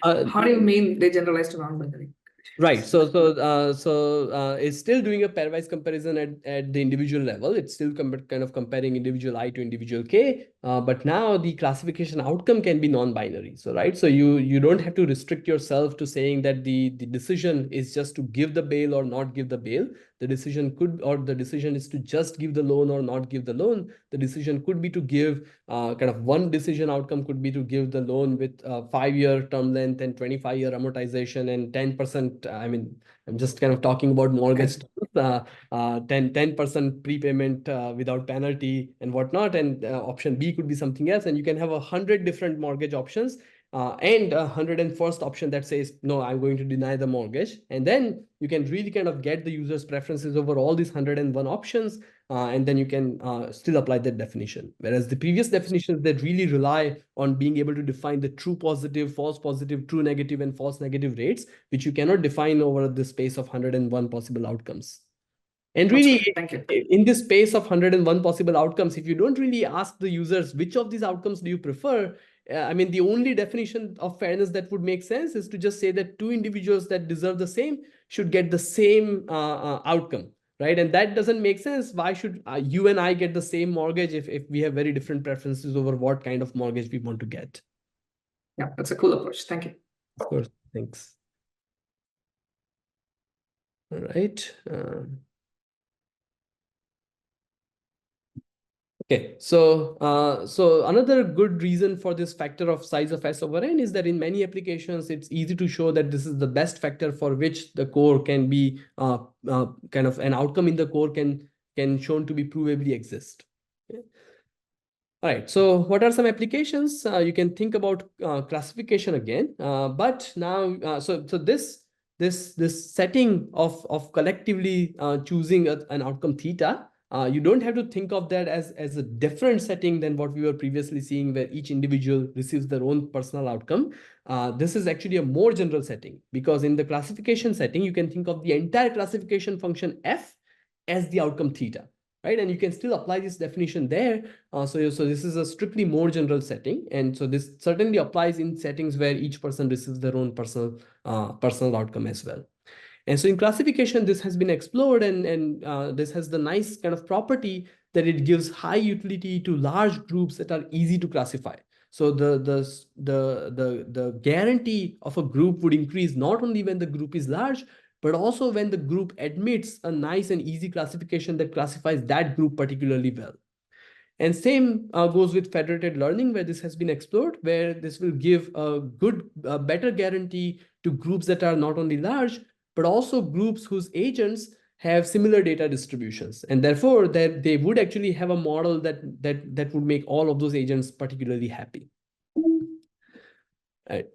how do you mean they generalize to non-binary? Right. So it's still doing a pairwise comparison at the individual level. It's still kind of comparing individual I to individual K. But now the classification outcome can be non-binary. So right. So you don't have to restrict yourself to saying that the decision is just to give the bail or not give the bail. The decision is to just give the loan or not give the loan. The decision could be to give kind of one decision outcome could be to give the loan with 5-year term length and 25-year amortization and 10%. I mean, I'm just kind of talking about mortgage, 10% prepayment without penalty and whatnot. And option B could be something else. And you can have 100 different mortgage options. and a 101st option that says, no, I'm going to deny the mortgage. And then you can really kind of get the user's preferences over all these 101 options. And then you can still apply that definition. Whereas the previous definitions that really rely on being able to define the true positive, false positive, true negative, and false negative rates, which you cannot define over the space of 101 possible outcomes. And really, Thank you. in this space of 101 possible outcomes, if you don't really ask the users which of these outcomes do you prefer, I mean, the only definition of fairness that would make sense is to just say that two individuals that deserve the same should get the same outcome, right? And that doesn't make sense. Why should you and I get the same mortgage if we have very different preferences over what kind of mortgage we want to get? Yeah, that's a cool approach. Thank you. Of course, thanks. All right. Okay, so another good reason for this factor of size of S over N is that in many applications, it's easy to show that this is the best factor for which the core can be kind of an outcome in the core can shown to be provably exist. Okay. All right, so what are some applications? You can think about classification again, but now, so this setting of collectively choosing an outcome theta, you don't have to think of that as a different setting than what we were previously seeing, where each individual receives their own personal outcome. This is actually a more general setting, because in the classification setting, you can think of the entire classification function f as the outcome theta, right? And you can still apply this definition there. So this is a strictly more general setting. And so this certainly applies in settings where each person receives their own personal outcome as well. And so in classification, this has been explored, and this has the nice kind of property that it gives high utility to large groups that are easy to classify. So the guarantee of a group would increase not only when the group is large, but also when the group admits a nice and easy classification that classifies that group particularly well. And same goes with federated learning, where this has been explored, where this will give a better guarantee to groups that are not only large, but also groups whose agents have similar data distributions. And therefore, that they would actually have a model that would make all of those agents particularly happy. Right.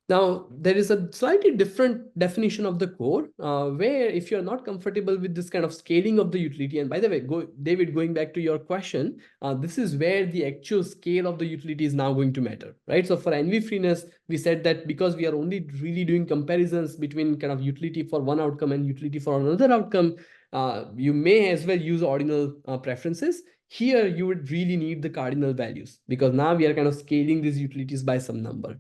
Now, there is a slightly different definition of the core, where if you're not comfortable with this kind of scaling of the utility, and by the way, David, going back to your question, this is where the actual scale of the utility is now going to matter, right? So for NV freeness, we said that because we are only really doing comparisons between kind of utility for one outcome and utility for another outcome, you may as well use ordinal preferences. Here, you would really need the cardinal values, because now we are kind of scaling these utilities by some number.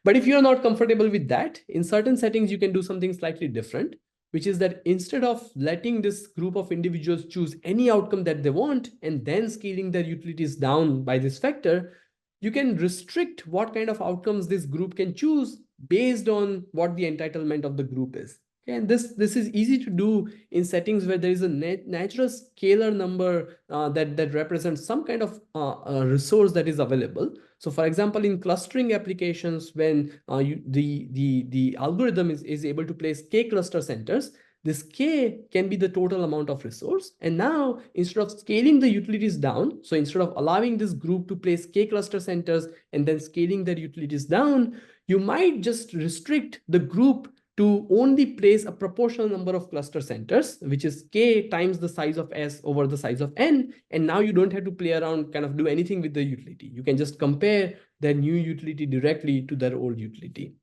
But if you're not comfortable with that, in certain settings, you can do something slightly different, which is that instead of letting this group of individuals choose any outcome that they want and then scaling their utilities down by this factor, you can restrict what kind of outcomes this group can choose based on what the entitlement of the group is. And this is easy to do in settings where there is a natural scalar number that represents some kind of resource that is available. So for example, in clustering applications, when the algorithm is able to place k cluster centers, this k can be the total amount of resource. And now, instead of scaling the utilities down, so instead of allowing this group to place k cluster centers and then scaling their utilities down, you might just restrict the group to only place a proportional number of cluster centers, which is k times the size of S over the size of N. And now you don't have to play around, kind of do anything with the utility. You can just compare their new utility directly to their old utility.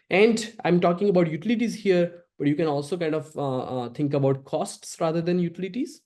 And I'm talking about utilities here, but you can also kind of think about costs rather than utilities.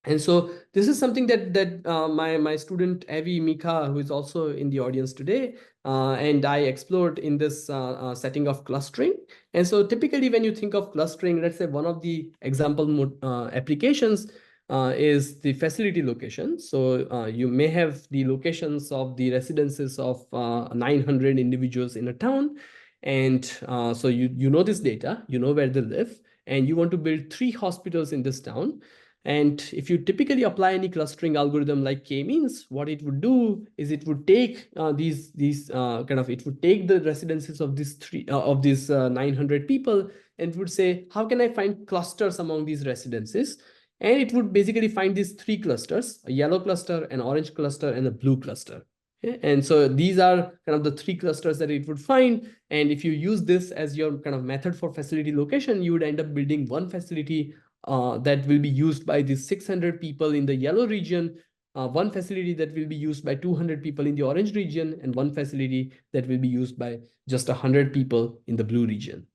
And so this is something that my student Avi Mika, who is also in the audience today, and I explored in this setting of clustering. And so typically when you think of clustering, let's say one of the example applications is the facility location. So you may have the locations of the residences of 900 individuals in a town. And so you know this data, you know where they live, and you want to build 3 hospitals in this town. And if you typically apply any clustering algorithm like k-means, what it would do is it would take it would take the residences of these 900 people, and it would say, how can I find clusters among these residences? And it would basically find these 3 clusters: a yellow cluster, an orange cluster, and a blue cluster. Okay? And so these are kind of the 3 clusters that it would find. And if you use this as your kind of method for facility location, you would end up building one facility that will be used by these 600 people in the yellow region, one facility that will be used by 200 people in the orange region, and one facility that will be used by just 100 people in the blue region.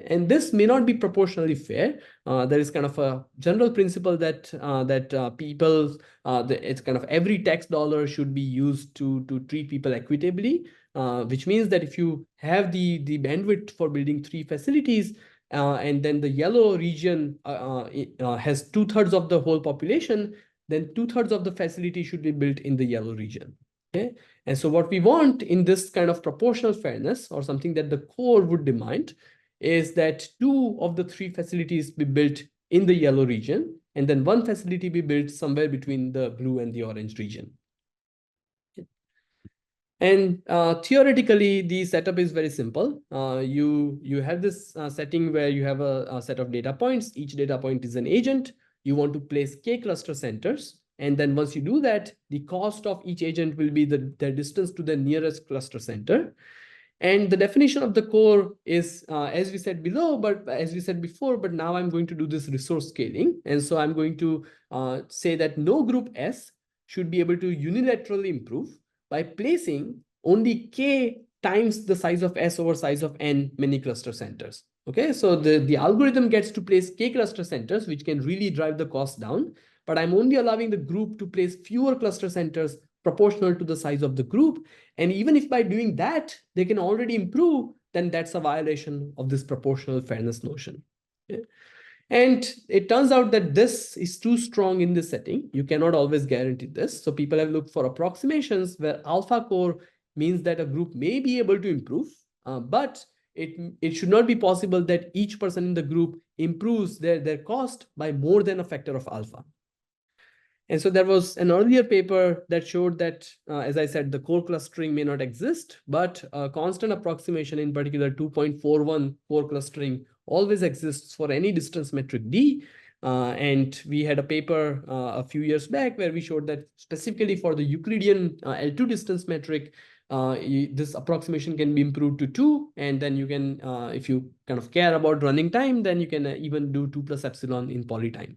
And this may not be proportionally fair. There is kind of a general principle that people, it's kind of every tax dollar should be used to treat people equitably, which means that if you have the bandwidth for building 3 facilities, and then the yellow region has 2/3 of the whole population, then 2/3 of the facility should be built in the yellow region. Okay, and so what we want in this kind of proportional fairness, or something that the core would demand, is that 2 of the 3 facilities be built in the yellow region, and then 1 facility be built somewhere between the blue and the orange region. And theoretically, the setup is very simple. You have this setting where you have a set of data points. Each data point is an agent. You want to place k cluster centers. And then once you do that, the cost of each agent will be the distance to the nearest cluster center. And the definition of the core is, as we said below, but as we said before, but now I'm going to do this resource scaling. And so I'm going to say that no group S should be able to unilaterally improve by placing only k times the size of S over size of n many cluster centers. Okay, so the algorithm gets to place k cluster centers, which can really drive the cost down, but I'm only allowing the group to place fewer cluster centers proportional to the size of the group. And even if by doing that, they can already improve, then that's a violation of this proportional fairness notion. Okay? And it turns out that this is too strong in this setting. You cannot always guarantee this. So people have looked for approximations where alpha core means that a group may be able to improve, but it should not be possible that each person in the group improves their cost by more than a factor of alpha. And so there was an earlier paper that showed that, as I said, the core clustering may not exist, but a constant approximation, in particular 2.41 core clustering, always exists for any distance metric D. And we had a paper a few years back where we showed that specifically for the Euclidean L2 distance metric, this approximation can be improved to 2. And then you can, if you kind of care about running time, then you can even do 2 plus epsilon in polytime.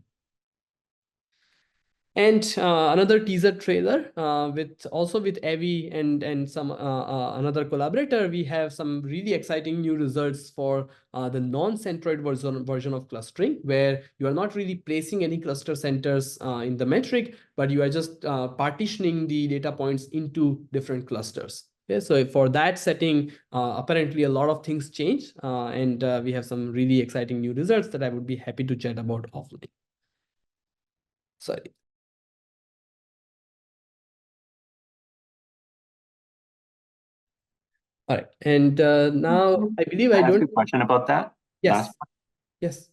And another teaser trailer with Avi and some another collaborator, we have some really exciting new results for the non-centroid version of clustering, where you are not really placing any cluster centers in the metric, but you are just partitioning the data points into different clusters. Okay, so for that setting, apparently a lot of things change, and we have some really exciting new results that I would be happy to chat about offline. Sorry. All right, and now I believe I don't. Ask a question about that. Yes. Yes.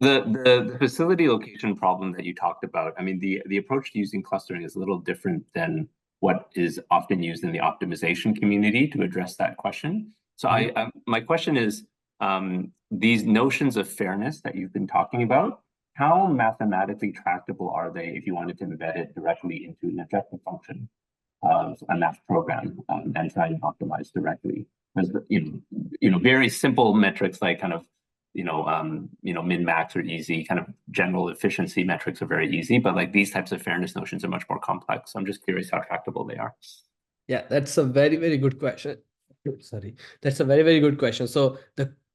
The facility location problem that you talked about. I mean, the approach to using clustering is a little different than what is often used in the optimization community to address that question. So my question is, these notions of fairness that you've been talking about, how mathematically tractable are they if you wanted to embed it directly into an objective function of a math program and try and optimize directly? Because very simple metrics like kind of min-max are easy, kind of general efficiency metrics are very easy, but like these types of fairness notions are much more complex. So I'm just curious how tractable they are. Yeah, that's a very, very good question. Sorry, that's a very, very good question. So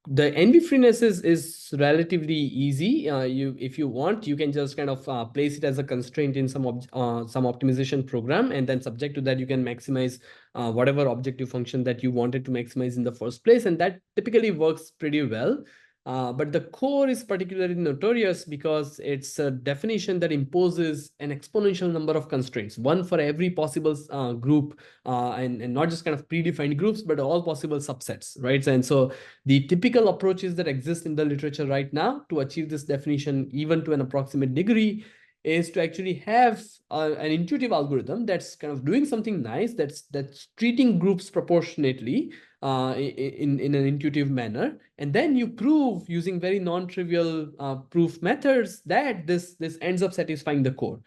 the NV freeness is relatively easy. If you want, you can just kind of place it as a constraint in some optimization program, and then subject to that, you can maximize whatever objective function that you wanted to maximize in the first place, and that typically works pretty well. But the core is particularly notorious because it's a definition that imposes an exponential number of constraints, one for every possible group, and not just kind of predefined groups, but all possible subsets, right? And so the typical approaches that exist in the literature right now to achieve this definition, even to an approximate degree, is to actually have an intuitive algorithm that's kind of doing something nice, that's treating groups proportionately in an intuitive manner, and then you prove using very non-trivial proof methods that this ends up satisfying the core.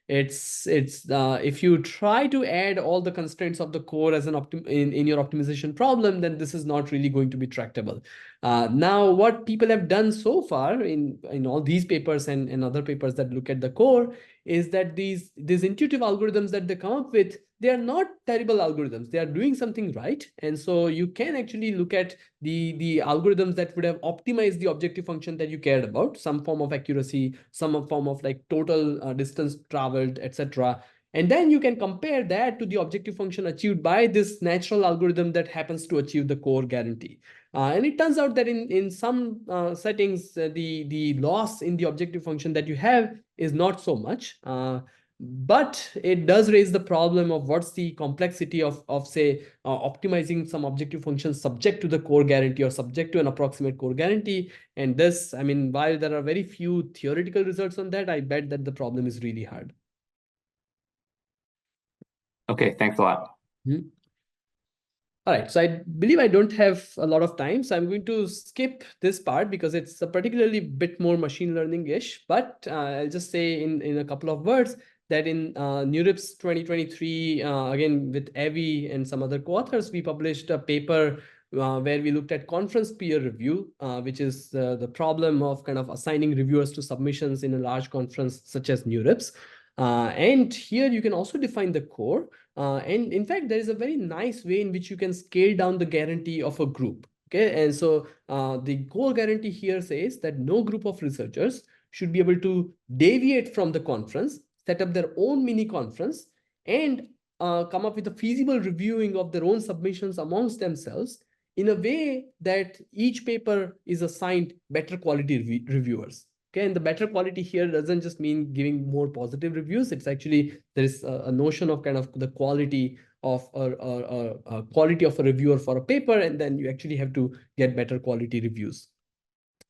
It's if you try to add all the constraints of the core as an in your optimization problem, then this is not really going to be tractable. Now, what people have done so far in all these papers and other papers that look at the core is that these intuitive algorithms that they come up with, they are not terrible algorithms. They are doing something right. And so you can actually look at the algorithms that would have optimized the objective function that you cared about, some form of accuracy, some form of like total distance traveled, etc. And then you can compare that to the objective function achieved by this natural algorithm that happens to achieve the core guarantee. And it turns out that in some settings, the loss in the objective function that you have is not so much. But it does raise the problem of what's the complexity of say, optimizing some objective functions subject to the core guarantee or subject to an approximate core guarantee. And this, I mean, while there are very few theoretical results on that, I bet that the problem is really hard. Okay, thanks a lot. Mm-hmm. All right, so I believe I don't have a lot of time, so I'm going to skip this part because it's a particularly bit more machine learning-ish, but I'll just say in a couple of words that in NeurIPS 2023, again, with Avi and some other co-authors, we published a paper where we looked at conference peer review, which is the problem of kind of assigning reviewers to submissions in a large conference such as NeurIPS. And here you can also define the core. And in fact, there is a very nice way in which you can scale down the guarantee of a group. Okay, and so the core guarantee here says that no group of researchers should be able to deviate from the conference, set up their own mini conference, and come up with a feasible reviewing of their own submissions amongst themselves in a way that each paper is assigned better quality reviewers. Okay, and the better quality here doesn't just mean giving more positive reviews. It's actually, there is a notion of kind of the quality of a quality of a reviewer for a paper, and then you actually have to get better quality reviews.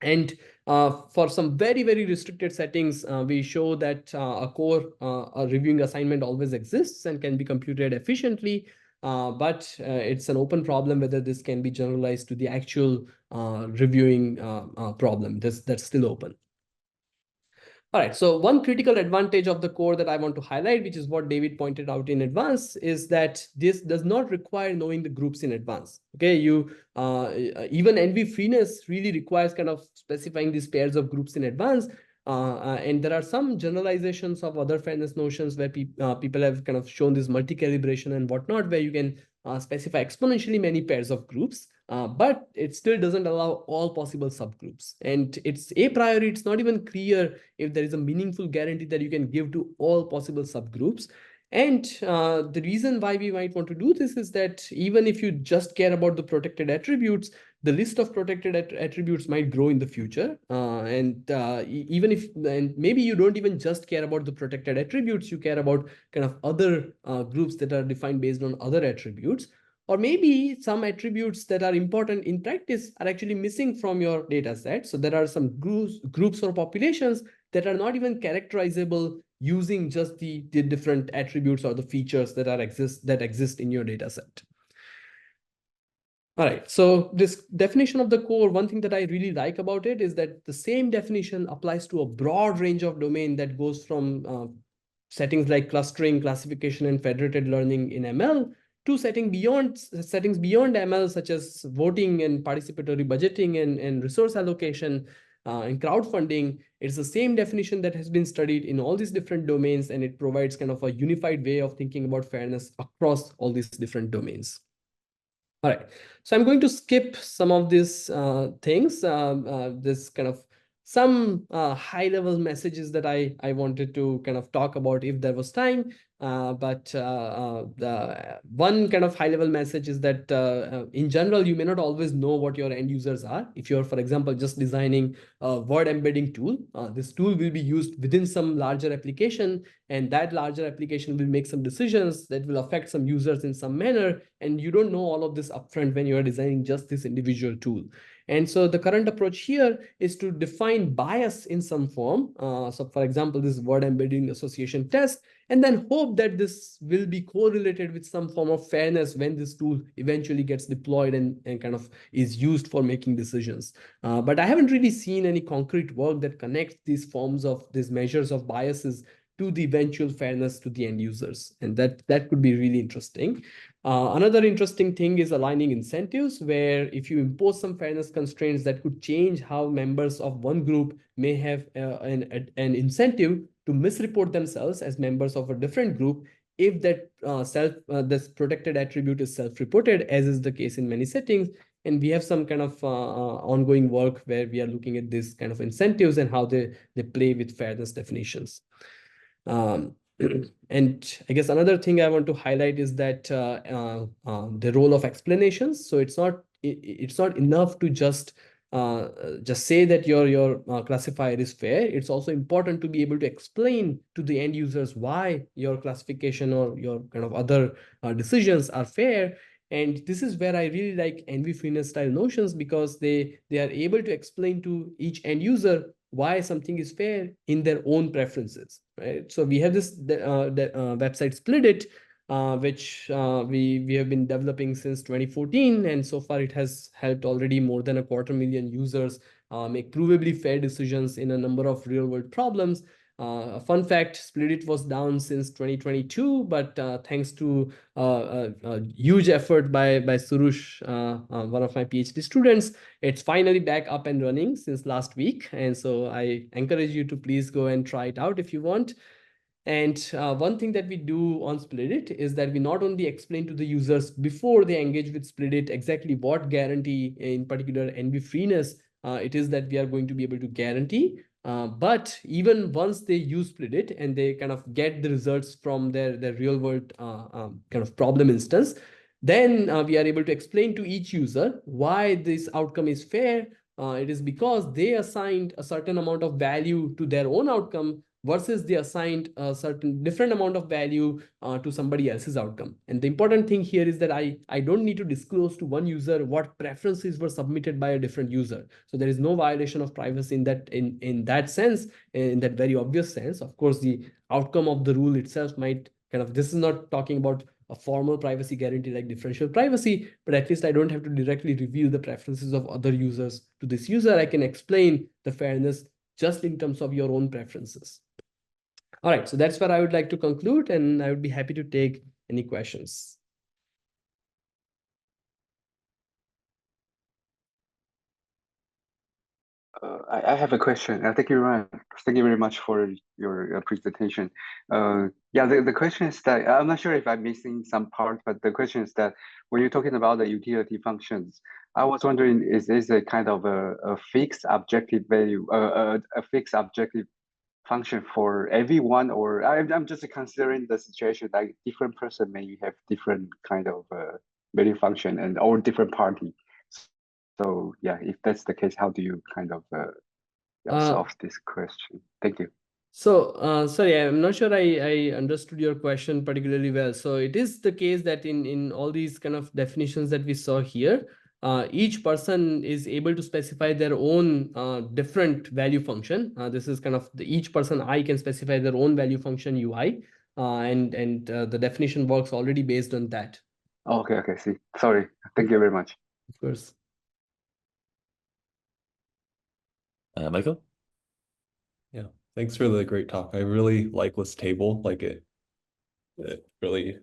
And for some very, very restricted settings, we show that a core a reviewing assignment always exists and can be computed efficiently. But it's an open problem whether this can be generalized to the actual reviewing problem. That's still open. All right, so one critical advantage of the core that I want to highlight, which is what David pointed out in advance, is that this does not require knowing the groups in advance. Okay, you even NV freeness really requires kind of specifying these pairs of groups in advance. And there are some generalizations of other fairness notions where people have kind of shown this multi-calibration and whatnot, where you can specify exponentially many pairs of groups. But it still doesn't allow all possible subgroups. And it's a priori, it's not even clear if there is a meaningful guarantee that you can give to all possible subgroups. And the reason why we might want to do this is that even if you just care about the protected attributes, the list of protected attributes might grow in the future. Even if, and maybe you don't even just care about the protected attributes, you care about kind of other groups that are defined based on other attributes. Or maybe some attributes that are important in practice are actually missing from your data set. So there are some groups or populations that are not even characterizable using just the different attributes or the features that exist in your data set. All right, so this definition of the core, one thing that I really like about it is that the same definition applies to a broad range of domain that goes from settings like clustering, classification, and federated learning in ML to settings beyond ML, such as voting and participatory budgeting and resource allocation and crowdfunding. It's the same definition that has been studied in all these different domains, and it provides kind of a unified way of thinking about fairness across all these different domains. All right, so I'm going to skip some of these things, this kind of some high-level messages that I wanted to kind of talk about if there was time. But the one kind of high-level message is that in general, you may not always know what your end users are. If you're, for example, just designing a word embedding tool, this tool will be used within some larger application, and that larger application will make some decisions that will affect some users in some manner. And you don't know all of this upfront when you are designing just this individual tool. And so the current approach here is to define bias in some form. So for example, this word embedding association test, and then hope that this will be correlated with some form of fairness when this tool eventually gets deployed and kind of is used for making decisions. But I haven't really seen any concrete work that connects these forms of these measures of biases to the eventual fairness to the end users. And that could be really interesting. Another interesting thing is aligning incentives, where if you impose some fairness constraints, that could change how members of one group may have an incentive to misreport themselves as members of a different group if that this protected attribute is self-reported, as is the case in many settings. And we have some kind of ongoing work where we are looking at this kind of incentives and how they play with fairness definitions. And I guess another thing I want to highlight is that the role of explanations. So it's not enough to just say that your classifier is fair. It's also important to be able to explain to the end users why your classification or your kind of other decisions are fair. And this is where I really like NV fairness style notions, because they are able to explain to each end user why something is fair in their own preferences, right? So we have this website Split which we have been developing since 2014, and so far it has helped already more than 250,000 users make provably fair decisions in a number of real-world problems. A fun fact, Split was down since 2022, but thanks to a huge effort by Surush, one of my PhD students, it's finally back up and running since last week. And so I encourage you to please go and try it out if you want. And one thing that we do on Split is that we not only explain to the users before they engage with Split exactly what guarantee, in particular NV freeness, it is that we are going to be able to guarantee. But even once they use Split and they kind of get the results from their real world kind of problem instance, then we are able to explain to each user why this outcome is fair. It is because they assigned a certain amount of value to their own outcome versus they assigned a certain different amount of value to somebody else's outcome. And the important thing here is that I don't need to disclose to one user what preferences were submitted by a different user. So there is no violation of privacy in that sense, in that very obvious sense. Of course, the outcome of the rule itself might kind of, this is not talking about a formal privacy guarantee like differential privacy, but at least I don't have to directly reveal the preferences of other users to this user. I can explain the fairness just in terms of your own preferences. All right, so that's where I would like to conclude, and I would be happy to take any questions. I have a question. Thank you, Ryan. Thank you very much for your presentation. Yeah, the question is that I'm not sure if I'm missing some part, but the question is that when you're talking about the utility functions, I was wondering, is this a kind of a fixed objective value, a fixed objective function for everyone, or I'm just considering the situation like different person may have different kind of value function and or different party. So yeah, if that's the case, how do you kind of solve this question? Thank you. So sorry, I'm not sure I understood your question particularly well. So it is the case that in all these kind of definitions that we saw here, each person is able to specify their own different value function. This is kind of each person I can specify their own value function UI, and the definition works already based on that. Okay, see. Sorry. Thank you very much. Of course. Michael? Yeah, thanks for the great talk. I really like this table. Like it really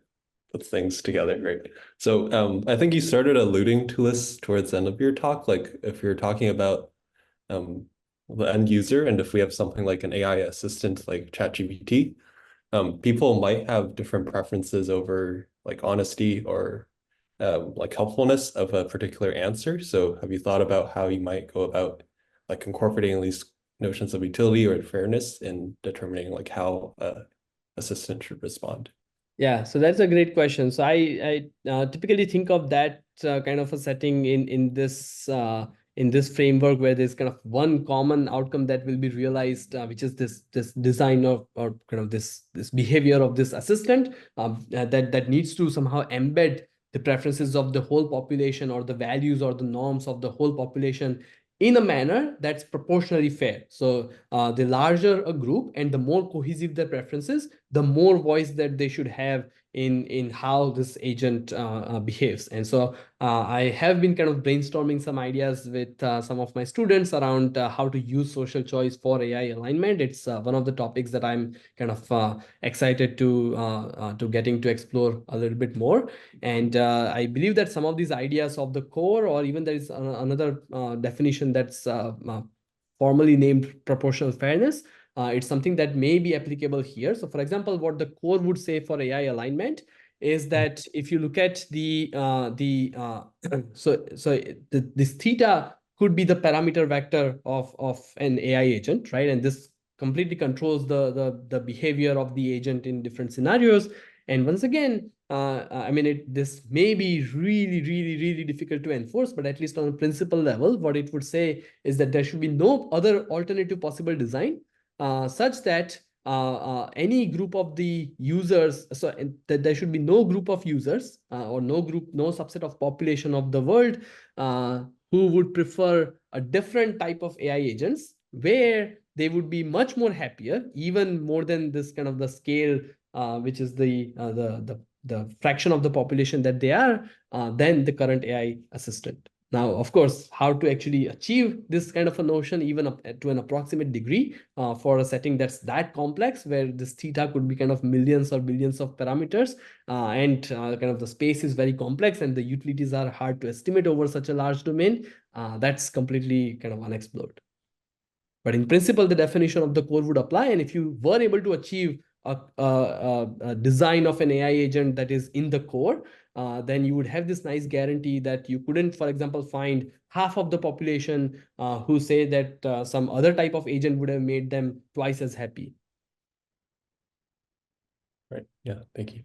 puts things together, right? So I think you started alluding to this towards the end of your talk. Like if you're talking about the end user, and if we have something like an AI assistant like ChatGPT, people might have different preferences over like honesty or like helpfulness of a particular answer. So have you thought about how you might go about like incorporating these notions of utility or fairness in determining like how assistant should respond? Yeah, so that's a great question. So I typically think of that kind of a setting in this framework where there's kind of one common outcome that will be realized, which is this design of or kind of this behavior of this assistant that needs to somehow embed the preferences of the whole population or the values or the norms of the whole population in a manner that's proportionally fair. So the larger a group and the more cohesive their preferences, the more voice that they should have in how this agent behaves. And so I have been kind of brainstorming some ideas with some of my students around how to use social choice for AI alignment. It's one of the topics that I'm kind of excited to getting to explore a little bit more. And I believe that some of these ideas of the core, or even there is another definition that's formally named proportional fairness. It's something that may be applicable here. So for example, what the core would say for AI alignment is that if you look at this theta could be the parameter vector of an AI agent, right? And this completely controls the behavior of the agent in different scenarios. And once again, I mean, this may be really difficult to enforce, but at least on a principle level, what it would say is that there should be no other alternative possible design such that any group of the users, so that there should be no group of users or no subset of population of the world who would prefer a different type of AI agents, where they would be much more happier, even more than this kind of the scale, which is the fraction of the population that they are, than the current AI assistant. Now, of course, how to actually achieve this kind of a notion, even up to an approximate degree, for a setting that's that complex, where this theta could be kind of millions or billions of parameters, and kind of the space is very complex and the utilities are hard to estimate over such a large domain, that's completely kind of unexplored. But in principle, the definition of the core would apply. And if you were able to achieve a design of an AI agent that is in the core, then you would have this nice guarantee that you couldn't, for example, find half of the population who say that some other type of agent would have made them twice as happy. Right. Yeah. Thank you.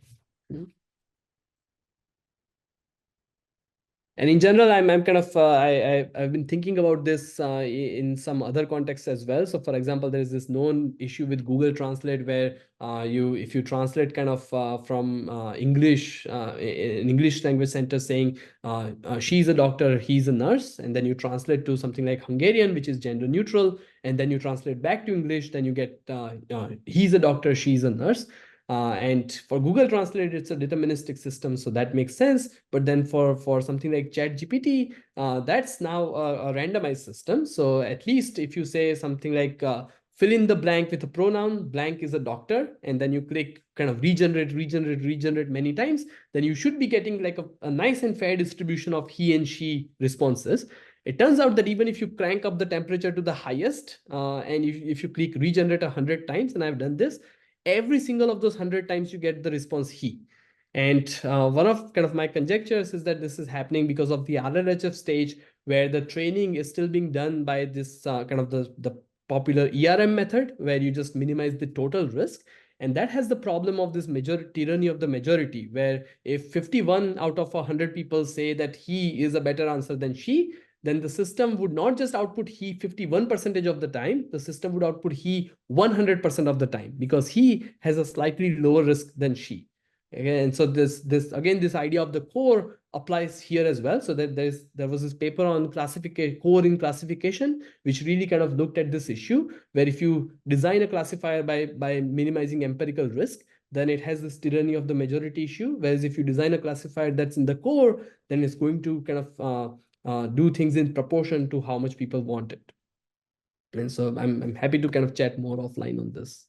And in general, I'm kind of I've been thinking about this in some other contexts as well. So, for example, there is this known issue with Google Translate where if you translate kind of from English, in English language center saying she's a doctor, he's a nurse, and then you translate to something like Hungarian, which is gender neutral, and then you translate back to English, then you get he's a doctor, she's a nurse. And for Google Translate, it's a deterministic system, so that makes sense. But then for something like ChatGPT, that's now a randomized system. So at least if you say something like fill in the blank with a pronoun, blank is a doctor, and then you click kind of regenerate many times, then you should be getting like a nice and fair distribution of he and she responses. It turns out that even if you crank up the temperature to the highest, and if you click regenerate 100 times, and I've done this, every single of those 100 times you get the response he. And one of kind of my conjectures is that this is happening because of the RLHF stage, where the training is still being done by this kind of the popular ERM method, where you just minimize the total risk. And that has the problem of this tyranny of the majority, where if 51 out of 100 people say that he is a better answer than she, then the system would not just output he 51% of the time, the system would output he 100% of the time, because he has a slightly lower risk than she. Okay, and so this idea of the core applies here as well. So that there was this paper on core in classification, which really kind of looked at this issue, where if you design a classifier by minimizing empirical risk, then it has this tyranny of the majority issue. Whereas if you design a classifier that's in the core, then it's going to kind of do things in proportion to how much people want it. And so I'm happy to kind of chat more offline on this.